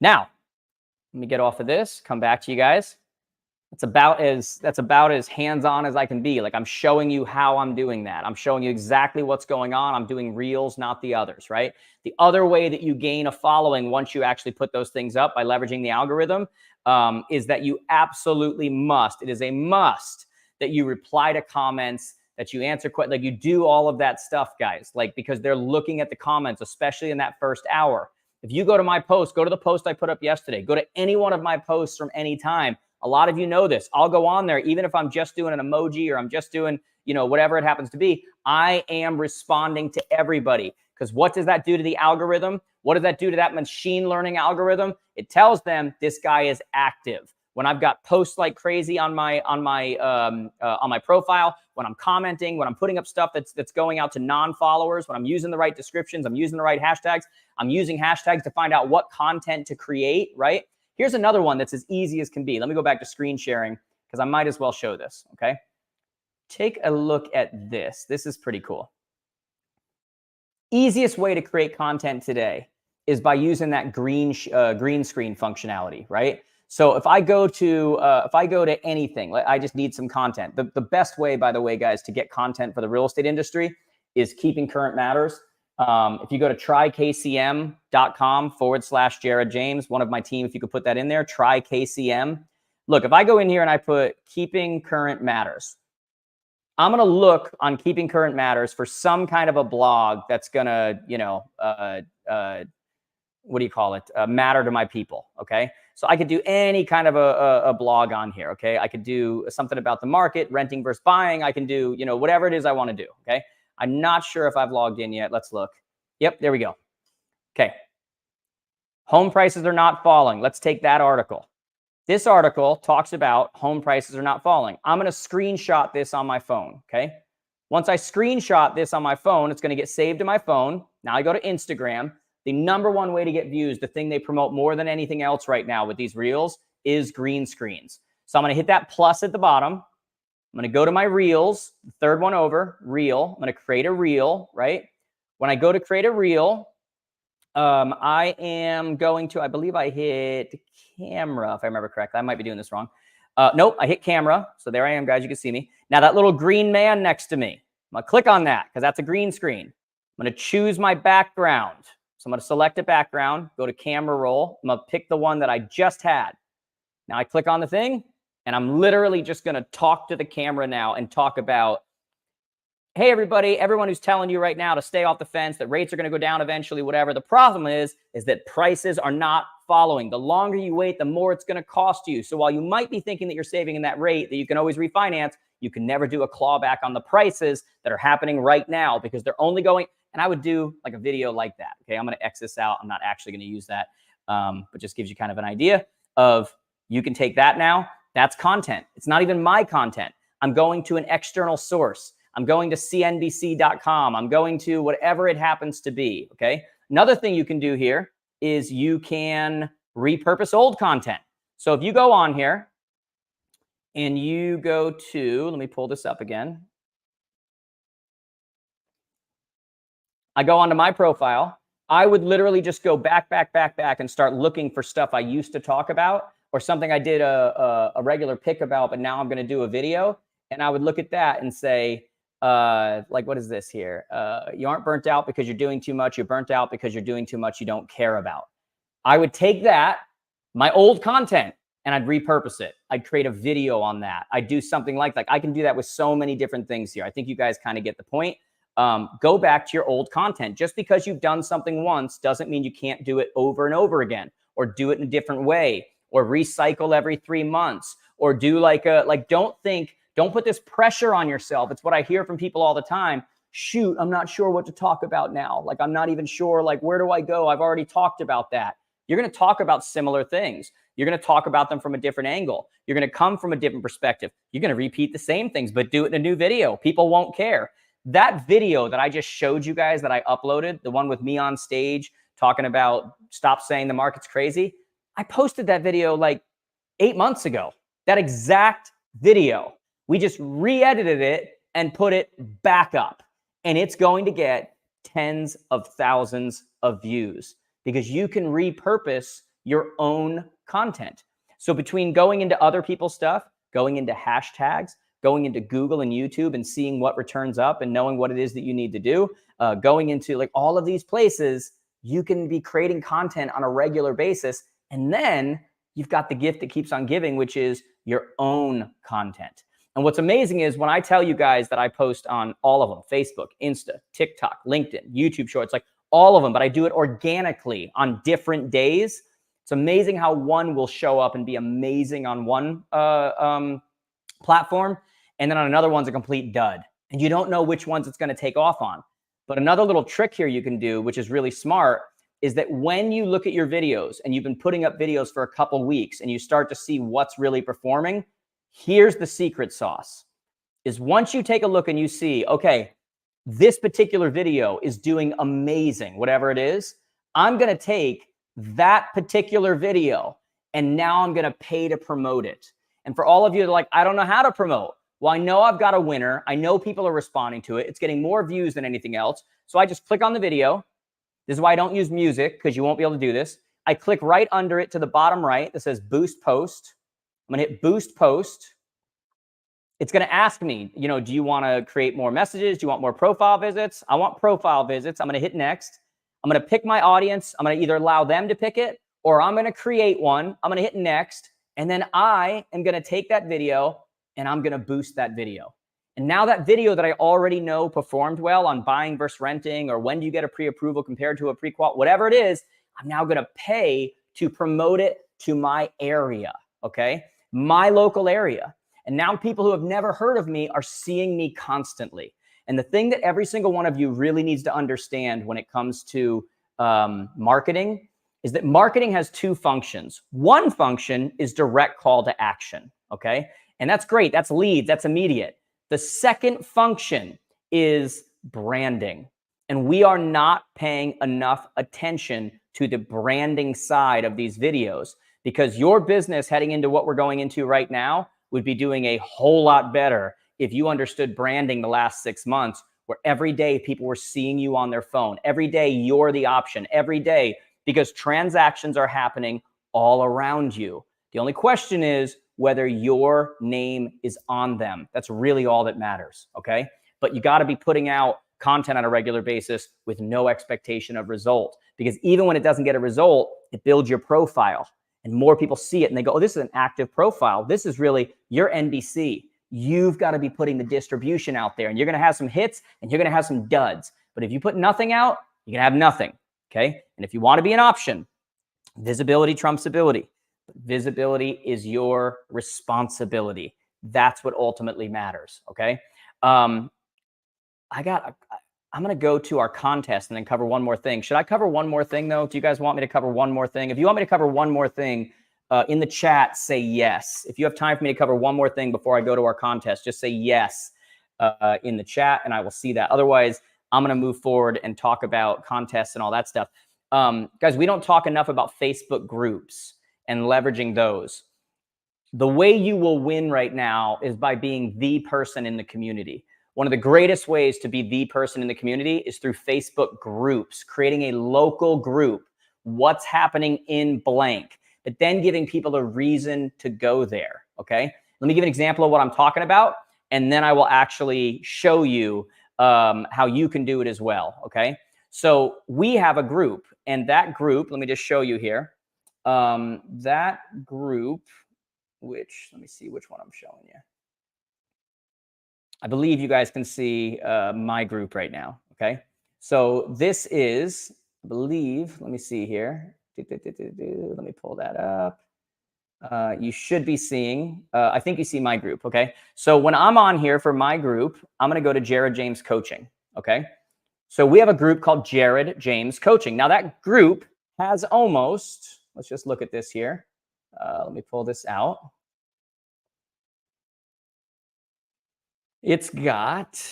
Now, let me get off of this, come back to you guys. That's about as hands-on as I can be. Like, I'm showing you how I'm doing that. I'm showing you exactly what's going on. I'm doing reels, not the others, right? The other way that you gain a following once you actually put those things up by leveraging the algorithm is that you absolutely must. It is a must that you reply to comments, that you answer questions, like you do all of that stuff, guys, like, because they're looking at the comments, especially in that first hour. If you go to my post, go to the post I put up yesterday, go to any one of my posts from any time. A lot of you know this. I'll go on there, even if I'm just doing an emoji or I'm just doing, whatever it happens to be. I am responding to everybody, because what does that do to the algorithm? What does that do to that machine learning algorithm? It tells them this guy is active. When I've got posts like crazy on my profile, when I'm commenting, when I'm putting up stuff that's going out to non-followers, when I'm using the right descriptions, I'm using the right hashtags, I'm using hashtags to find out what content to create, right? Here's another one that's as easy as can be. Let me go back to screen sharing because I might as well show this, okay? Take a look at this. This is pretty cool. Easiest way to create content today is by using that green screen functionality, right? So if I go to anything, like I just need some content. The best way, by the way, guys, to get content for the real estate industry is Keeping Current Matters. If you go to trykcm.com/Jared James, one of my team, if you could put that in there, trykcm. Look, if I go in here and I put Keeping Current Matters, I'm going to look on Keeping Current Matters for some kind of a blog that's going to, matter to my people. Okay. So I could do any kind of a blog on here. Okay. I could do something about the market, renting versus buying. I can do, whatever it is I want to do. Okay. I'm not sure if I've logged in yet. Let's look. Yep, there we go. Okay. Home prices are not falling. Let's take that article. This article talks about home prices are not falling. I'm going to screenshot this on my phone. Okay. Once I screenshot this on my phone, it's going to get saved to my phone. Now I go to Instagram. The number one way to get views, the thing they promote more than anything else right now with these reels, is green screens. So I'm going to hit that plus at the bottom. I'm going to go to my reels, the third one over, reel. I'm going to create a reel, right? When I go to create a reel, I am going to, I believe I hit camera, if I remember correctly. I might be doing this wrong. Nope, I hit camera. So there I am, guys. You can see me. Now that little green man next to me, I'm going to click on that because that's a green screen. I'm going to choose my background. So I'm going to select a background, go to camera roll. I'm going to pick the one that I just had. Now I click on the thing, and I'm literally just going to talk to the camera now and talk about, hey, everybody, everyone who's telling you right now to stay off the fence, that rates are going to go down eventually, whatever. The problem is that prices are not following. The longer you wait, the more it's going to cost you. So while you might be thinking that you're saving in that rate, that you can always refinance, you can never do a clawback on the prices that are happening right now because they're only going. And I would do like a video like that. Okay, I'm going to X this out. I'm not actually going to use that, but just gives you kind of an idea of you can take that now. That's content. It's not even my content. I'm going to an external source. I'm going to cnbc.com. I'm going to whatever it happens to be, okay? Another thing you can do here is you can repurpose old content. So if you go on here and you go to, let me pull this up again. I go onto my profile. I would literally just go back and start looking for stuff I used to talk about or something I did a regular pick about, but now I'm going to do a video. And I would look at that and say, like, what is this here? You aren't burnt out because you're doing too much. You're burnt out because you're doing too much you don't care about. I would take that, my old content, and I'd repurpose it. I'd create a video on that. I'd do something like I can do that with so many different things here. I think you guys kind of get the point. Go back to your old content. Just because you've done something once doesn't mean you can't do it over and over again, or do it in a different way, or recycle every 3 months, or do don't put this pressure on yourself. It's what I hear from people all the time. Shoot, I'm not sure what to talk about now. Like, I'm not even sure, like, where do I go? I've already talked about that. You're going to talk about similar things. You're going to talk about them from a different angle. You're going to come from a different perspective. You're going to repeat the same things, but do it in a new video. People won't care. That video that I just showed you guys that I uploaded, the one with me on stage talking about stop saying the market's crazy, I posted that video like 8 months ago. That exact video. We just re-edited it and put it back up. And it's going to get tens of thousands of views because you can repurpose your own content. So between going into other people's stuff, going into hashtags, going into Google and YouTube and seeing what returns up and knowing what it is that you need to do, going into like all of these places, you can be creating content on a regular basis. And then you've got the gift that keeps on giving, which is your own content. And what's amazing is when I tell you guys that I post on all of them, Facebook, Insta, TikTok, LinkedIn, YouTube Shorts, like all of them, but I do it organically on different days. It's amazing how one will show up and be amazing on one platform, and then on another one's a complete dud. And you don't know which ones it's going to take off on. But another little trick here you can do, which is really smart, is that when you look at your videos and you've been putting up videos for a couple weeks and you start to see what's really performing, here's the secret sauce. Is once you take a look and you see, okay, this particular video is doing amazing, whatever it is, I'm going to take that particular video and now I'm going to pay to promote it. And for all of you that are like, I don't know how to promote. Well, I know I've got a winner. I know people are responding to it. It's getting more views than anything else. So I just click on the video. This is why I don't use music, because you won't be able to do this. I click right under it to the bottom right that says Boost Post. I'm going to hit Boost Post. It's going to ask me, do you want to create more messages? Do you want more profile visits? I want profile visits. I'm going to hit Next. I'm going to pick my audience. I'm going to either allow them to pick it or I'm going to create one. I'm going to hit Next. And then I am going to take that video and I'm going to boost that video. And now that video that I already know performed well on buying versus renting, or when do you get a pre-approval compared to a pre-qual, whatever it is, I'm now going to pay to promote it to my area, okay? My local area. And now people who have never heard of me are seeing me constantly. And the thing that every single one of you really needs to understand when it comes to marketing is that marketing has two functions. One function is direct call to action, okay? And that's great. That's leads. That's immediate. The second function is branding. And we are not paying enough attention to the branding side of these videos, because your business heading into what we're going into right now would be doing a whole lot better if you understood branding the last 6 months, where every day people were seeing you on their phone. Every day you're the option. Every day, because transactions are happening all around you. The only question is whether your name is on them. That's really all that matters, okay? But you got to be putting out content on a regular basis with no expectation of result, because even when it doesn't get a result, it builds your profile and more people see it and they go, oh, this is an active profile. This is really your NBC. You've got to be putting the distribution out there, and you're going to have some hits and you're going to have some duds. But if you put nothing out, you're going to have nothing, okay? And if you want to be an option, visibility trumps ability. Visibility is your responsibility. That's what ultimately matters, okay? I'm going to go to our contest and then cover one more thing. Should I cover one more thing, though? Do you guys want me to cover one more thing? If you want me to cover one more thing, in the chat, say yes. If you have time for me to cover one more thing before I go to our contest, just say yes in the chat, and I will see that. Otherwise, I'm going to move forward and talk about contests and all that stuff. Guys, we don't talk enough about Facebook groups and leveraging those. The way you will win right now is by being the person in the community. One of the greatest ways to be the person in the community is through Facebook groups, creating a local group, what's happening in blank, but then giving people a reason to go there, okay? Let me give an example of what I'm talking about, and then I will actually show you how you can do it as well, okay? So we have a group, and that group, let me just show you here. That group, which, let me see which one I'm showing you. I believe you guys can see my group right now, okay? So this is, I believe, let me see here. Let me pull that up. You should be seeing, I think you see my group, okay? So when I'm on here for my group, I'm gonna go to Jared James Coaching, okay? So we have a group called Jared James Coaching. Now that group has almost, let's just look at this here. Let me pull this out. It's got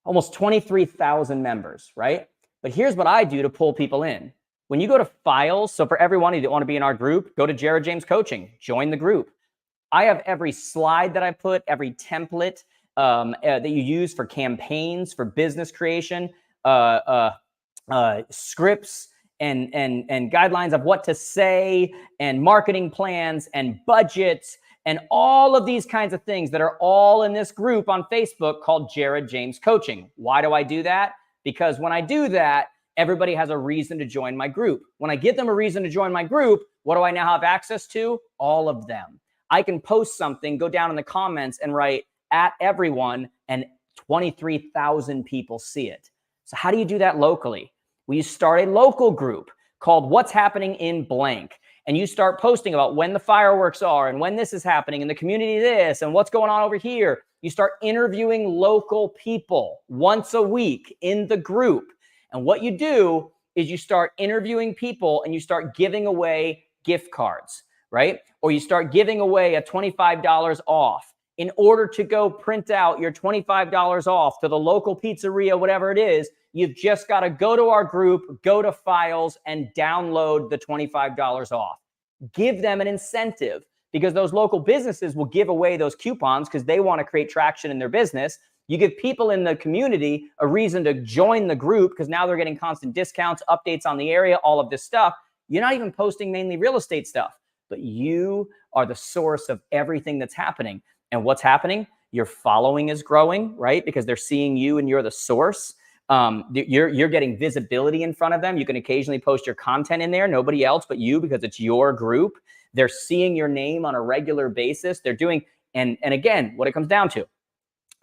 almost 23,000 members, right? But here's what I do to pull people in. When you go to files, so for everyone who want to be in our group, go to Jared James Coaching, join the group. I have every slide that I put, every template that you use for campaigns, for business creation, scripts, and guidelines of what to say, and marketing plans, and budgets, and all of these kinds of things that are all in this group on Facebook called Jared James Coaching. Why do I do that? Because when I do that, everybody has a reason to join my group. When I give them a reason to join my group, what do I now have access to? All of them. I can post something, go down in the comments and write at everyone, and 23,000 people see it. So how do you do that locally? Well, you start a local group called What's Happening in Blank. And you start posting about when the fireworks are and when this is happening in the community this and what's going on over here. You start interviewing local people once a week in the group. And what you do is you start interviewing people and you start giving away gift cards, right? Or you start giving away a $25 off. In order to go print out your $25 off to the local pizzeria, whatever it is, you've just got to go to our group, go to files, and download the $25 off. Give them an incentive, because those local businesses will give away those coupons because they want to create traction in their business. You give people in the community a reason to join the group because now they're getting constant discounts, updates on the area, all of this stuff. You're not even posting mainly real estate stuff, but you are the source of everything that's happening. And what's happening? Your following is growing, right? Because they're seeing you and you're the source. You're getting visibility in front of them. You can occasionally post your content in there, nobody else but you, because it's your group. They're seeing your name on a regular basis. They're doing, and again, what it comes down to,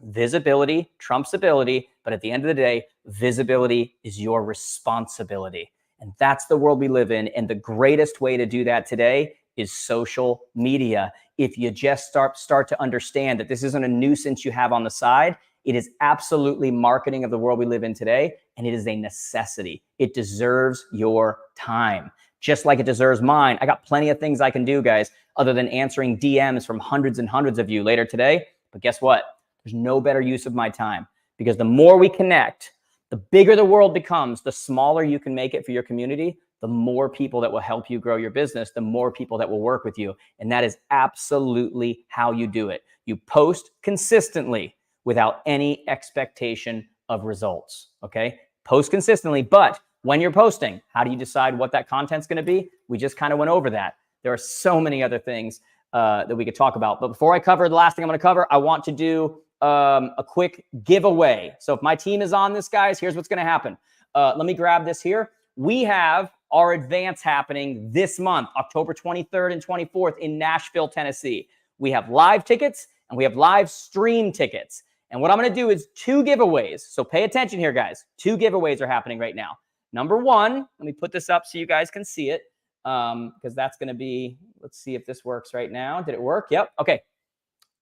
visibility trumps ability. But at the end of the day, visibility is your responsibility. And that's the world we live in. And the greatest way to do that today is social media. If you just start to understand that this isn't a nuisance you have on the side, it is absolutely marketing of the world we live in today, and it is a necessity. It deserves your time, just like it deserves mine. I got plenty of things I can do, guys, other than answering DMs from hundreds and hundreds of you later today. But guess what? There's no better use of my time, because the more we connect, the bigger the world becomes, the smaller you can make it for your community, the more people that will help you grow your business, the more people that will work with you. And that is absolutely how you do it. You post consistently without any expectation of results. Okay. Post consistently, but when you're posting, how do you decide what that content's going to be? We just kind of went over that. There are so many other things that we could talk about. But before I cover the last thing I'm going to cover, I want to do a quick giveaway. So if my team is on this, guys, here's what's going to happen. Let me grab this here. We have our advance happening this month, October 23rd and 24th in Nashville, Tennessee. We have live tickets and we have live stream tickets. And what I'm going to do is 2 giveaways. So pay attention here, guys. 2 giveaways are happening right now. Number 1, let me put this up so you guys can see it, because that's going to be, let's see if this works right now. Did it work? Yep. Okay.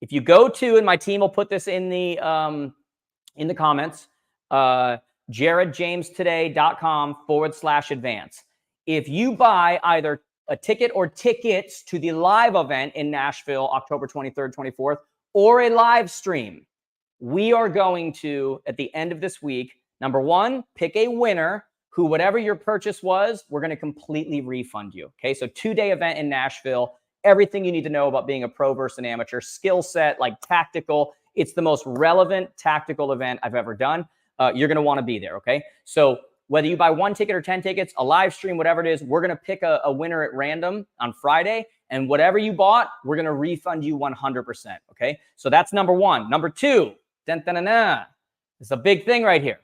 If you go to, and my team will put this in the comments, jaredjamestoday.com/advance. If you buy either a ticket or tickets to the live event in Nashville, October 23rd, 24th, or a live stream, we are going to, at the end of this week, number 1, pick a winner who, whatever your purchase was, we're going to completely refund you. Okay. So 2-day event in Nashville, everything you need to know about being a pro versus an amateur, skill set, like tactical. It's the most relevant tactical event I've ever done. You're going to want to be there. Okay. So whether you buy 1 ticket or 10 tickets, a live stream, whatever it is, we're going to pick a winner at random on Friday. And whatever you bought, we're going to refund you 100%. Okay. So that's number 1. Number 2, it's a big thing right here.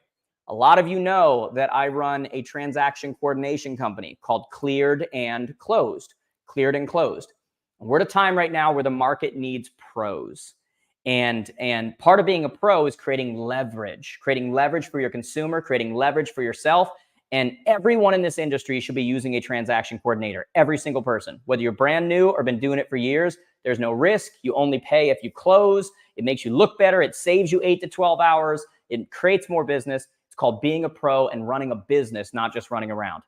A lot of you know that I run a transaction coordination company called Cleared and Closed. Cleared and Closed. And we're at a time right now where the market needs pros. And part of being a pro is creating leverage for your consumer, creating leverage for yourself. And everyone in this industry should be using a transaction coordinator. Every single person, whether you're brand new or been doing it for years, there's no risk. You only pay if you close. It makes you look better. It saves you 8 to 12 hours. It creates more business. It's called being a pro and running a business, not just running around.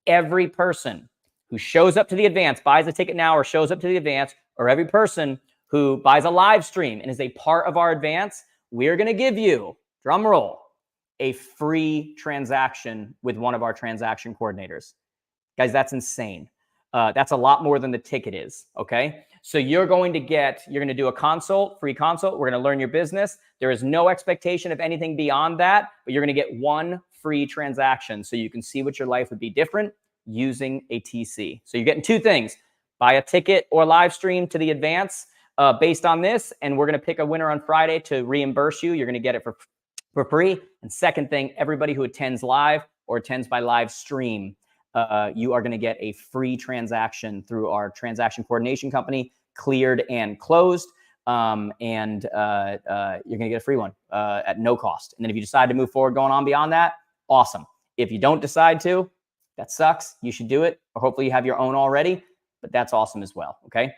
Every person who shows up to the advance, buys a ticket now or shows up to the advance, or every person who buys a live stream and is a part of our advance, we're going to give you, drum roll, a free transaction with one of our transaction coordinators. Guys, that's insane. That's a lot more than the ticket is. Okay. So you're going to do a consult, free consult. We're going to learn your business. There is no expectation of anything beyond that, but you're going to get 1 free transaction so you can see what your life would be different using a TC. So you're getting 2 things: buy a ticket or live stream to the advance based on this. And we're going to pick a winner on Friday to reimburse you. You're going to get it for free. And second thing, everybody who attends live or attends by live stream, you are going to get a free transaction through our transaction coordination company, Cleared and Closed. You're going to get a free one at no cost. And then if you decide to move forward going on beyond that, awesome. If you don't decide to, that sucks. You should do it. Or hopefully you have your own already, but that's awesome as well. Okay.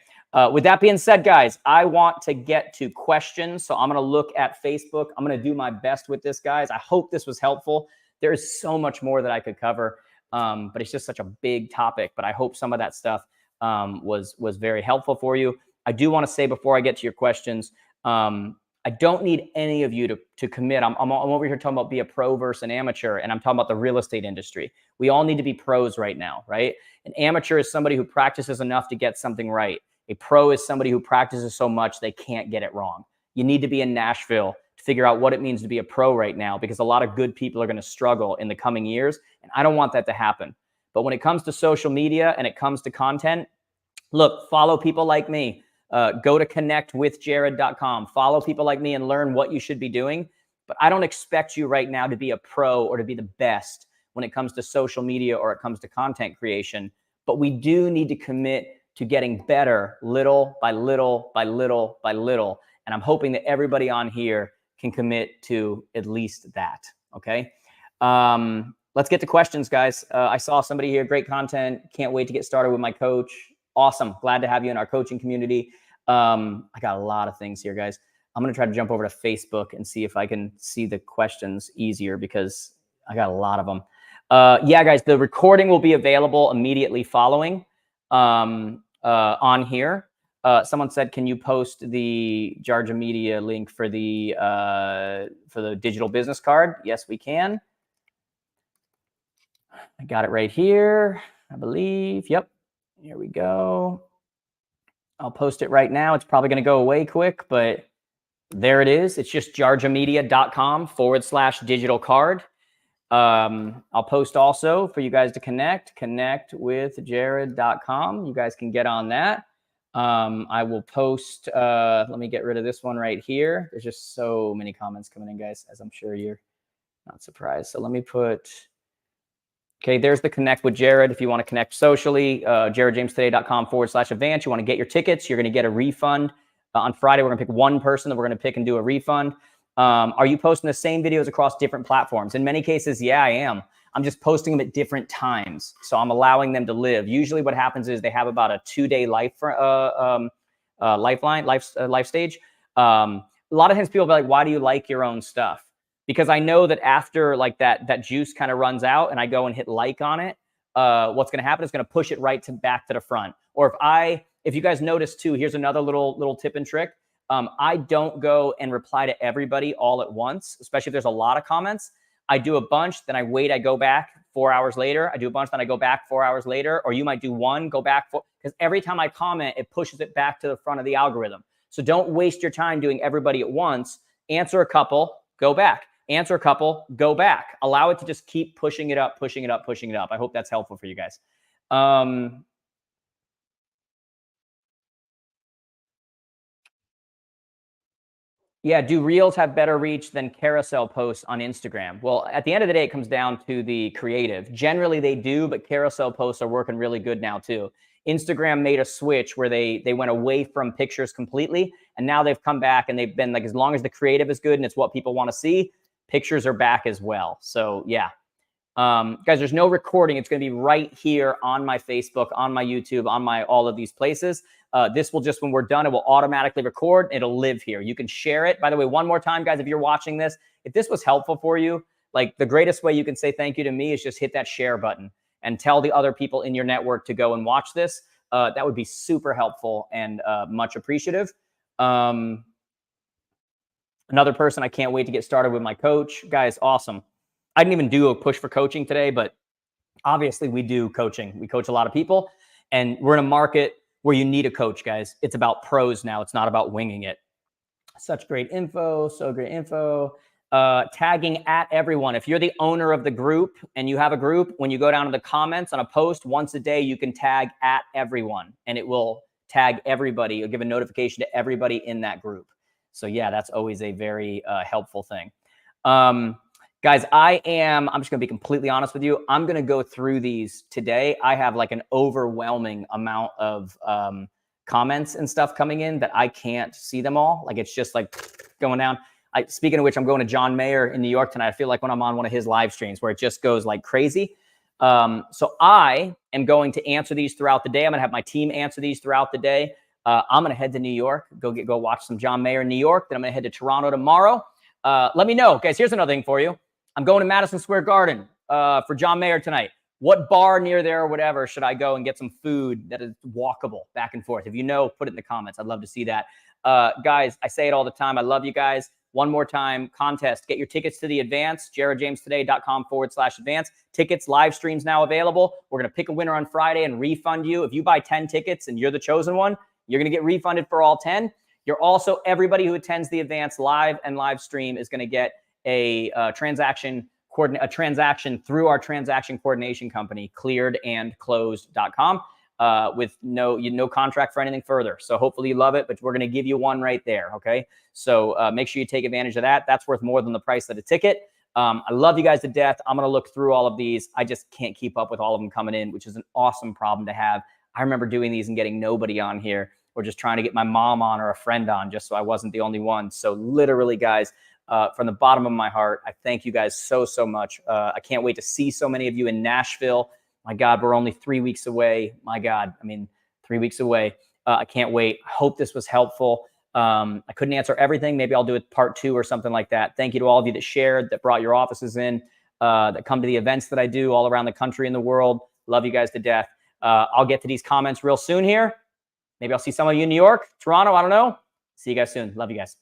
With that being said, guys, I want to get to questions. So I'm going to look at Facebook. I'm going to do my best with this, guys. I hope this was helpful. There is so much more that I could cover, but it's just such a big topic. But I hope some of that stuff was very helpful for you. I do want to say before I get to your questions, I don't need any of you to commit. I'm over here talking about be a pro versus an amateur, and I'm talking about the real estate industry. We all need to be pros right now, right? An amateur is somebody who practices enough to get something right. A pro is somebody who practices so much they can't get it wrong. You need to be in Nashville to figure out what it means to be a pro right now, because a lot of good people are going to struggle in the coming years, and I don't want that to happen. But when it comes to social media and it comes to content, look, follow people like me. Go to connectwithjared.com. Follow people like me and learn what you should be doing. But I don't expect you right now to be a pro or to be the best when it comes to social media or it comes to content creation. But we do need to commit to getting better little by little by little by little. And I'm hoping that everybody on here can commit to at least that. Okay. Let's get to questions, guys. I saw somebody here, great content. Can't wait to get started with my coach. Awesome. Glad to have you in our coaching community. I got a lot of things here, guys. I'm going to try to jump over to Facebook and see if I can see the questions easier because I got a lot of them. Yeah, guys, the recording will be available immediately following on here. Someone said, can you post the Jarja Media link for the digital business card? Yes, we can. I got it right here, I believe. Yep. Here we go. I'll post it right now. It's probably going to go away quick, but there it is. It's just jarjamedia.com/digital card. I'll post also for you guys to connect with jared.com. You guys can get on that. I will post, let me get rid of this one right here. There's just so many comments coming in, guys, as I'm sure you're not surprised. So let me put, okay, there's the connect with Jared. If you want to connect socially, jaredjamestoday.com/events. You want to get your tickets. You're going to get a refund. On Friday, we're going to pick one person that we're going to pick and do a refund. Are you posting the same videos across different platforms? In many cases, yeah, I am. I'm just posting them at different times. So I'm allowing them to live. Usually what happens is they have about a 2-day life stage. A lot of times people be like, why do you like your own stuff? Because I know that after like that juice kind of runs out and I go and hit like on it, what's going to happen is going to push it right back to the front. Or if you guys notice too, here's another little tip and trick. I don't go and reply to everybody all at once, especially if there's a lot of comments. I do a bunch, then I wait, I go back 4 hours later. I do a bunch, then I go back 4 hours later. Or you might do one, go back because every time I comment, it pushes it back to the front of the algorithm. So don't waste your time doing everybody at once. Answer a couple, go back. Answer a couple, go back. Allow it to just keep pushing it up, pushing it up, pushing it up. I hope that's helpful for you guys. Yeah, do Reels have better reach than carousel posts on Instagram? Well, at the end of the day, it comes down to the creative. Generally, they do, but carousel posts are working really good now too. Instagram made a switch where they went away from pictures completely, and now they've come back and they've been like, as long as the creative is good and it's what people want to see, pictures are back as well. So yeah. Guys, there's no recording. It's going to be right here on my Facebook, on my YouTube, on my all of these places. This will just, when we're done, it will automatically record. It'll live here. You can share it. By the way, one more time, guys, if you're watching this, if this was helpful for you, like the greatest way you can say thank you to me is just hit that share button and tell the other people in your network to go and watch this. That would be super helpful and much appreciative. Another person, I can't wait to get started with my coach. Guys, awesome. I didn't even do a push for coaching today, but obviously we do coaching. We coach a lot of people, and we're in a market where you need a coach, guys. It's about pros now. It's not about winging it. Such great info. So great info. Tagging at everyone. If you're the owner of the group and you have a group, when you go down to the comments on a post once a day, you can tag at everyone and it will tag everybody. You'll give a notification to everybody in that group. So yeah, that's always a very helpful thing. Guys, I'm just going to be completely honest with you. I'm going to go through these today. I have like an overwhelming amount of comments and stuff coming in that I can't see them all. Like it's just like going down. Speaking of which, I'm going to John Mayer in New York tonight. I feel like when I'm on one of his live streams where it just goes like crazy. So I am going to answer these throughout the day. I'm going to have my team answer these throughout the day. I'm going to head to New York, go watch some John Mayer in New York. Then I'm going to head to Toronto tomorrow. Let me know, guys. Here's another thing for you. I'm going to Madison Square Garden for John Mayer tonight. What bar near there or whatever should I go and get some food that is walkable back and forth? If you know, put it in the comments. I'd love to see that. Guys, I say it all the time. I love you guys. One more time, contest. Get your tickets to the advance, jaredjamestoday.com/advance. Tickets, live streams now available. We're going to pick a winner on Friday and refund you. If you buy 10 tickets and you're the chosen one, you're going to get refunded for all 10. You're also, everybody who attends the advance live and live stream is going to get a transaction through our transaction coordination company, clearedandclosed.com, with no contract for anything further. So hopefully you love it, but we're going to give you one right there. Okay. So make sure you take advantage of that. That's worth more than the price of the ticket. I love you guys to death. I'm going to look through all of these. I just can't keep up with all of them coming in, which is an awesome problem to have. I remember doing these and getting nobody on here, or just trying to get my mom on or a friend on just so I wasn't the only one. So literally, guys, from the bottom of my heart, I thank you guys so much. I can't wait to see so many of you in Nashville. My God, we're only 3 weeks away. My God, I mean, 3 weeks away. I can't wait. I hope this was helpful. I couldn't answer everything. Maybe I'll do it part 2 or something like that. Thank you to all of you that shared, that brought your offices in, that come to the events that I do all around the country and the world. Love you guys to death. I'll get to these comments real soon here. Maybe I'll see some of you in New York, Toronto. I don't know. See you guys soon. Love you guys.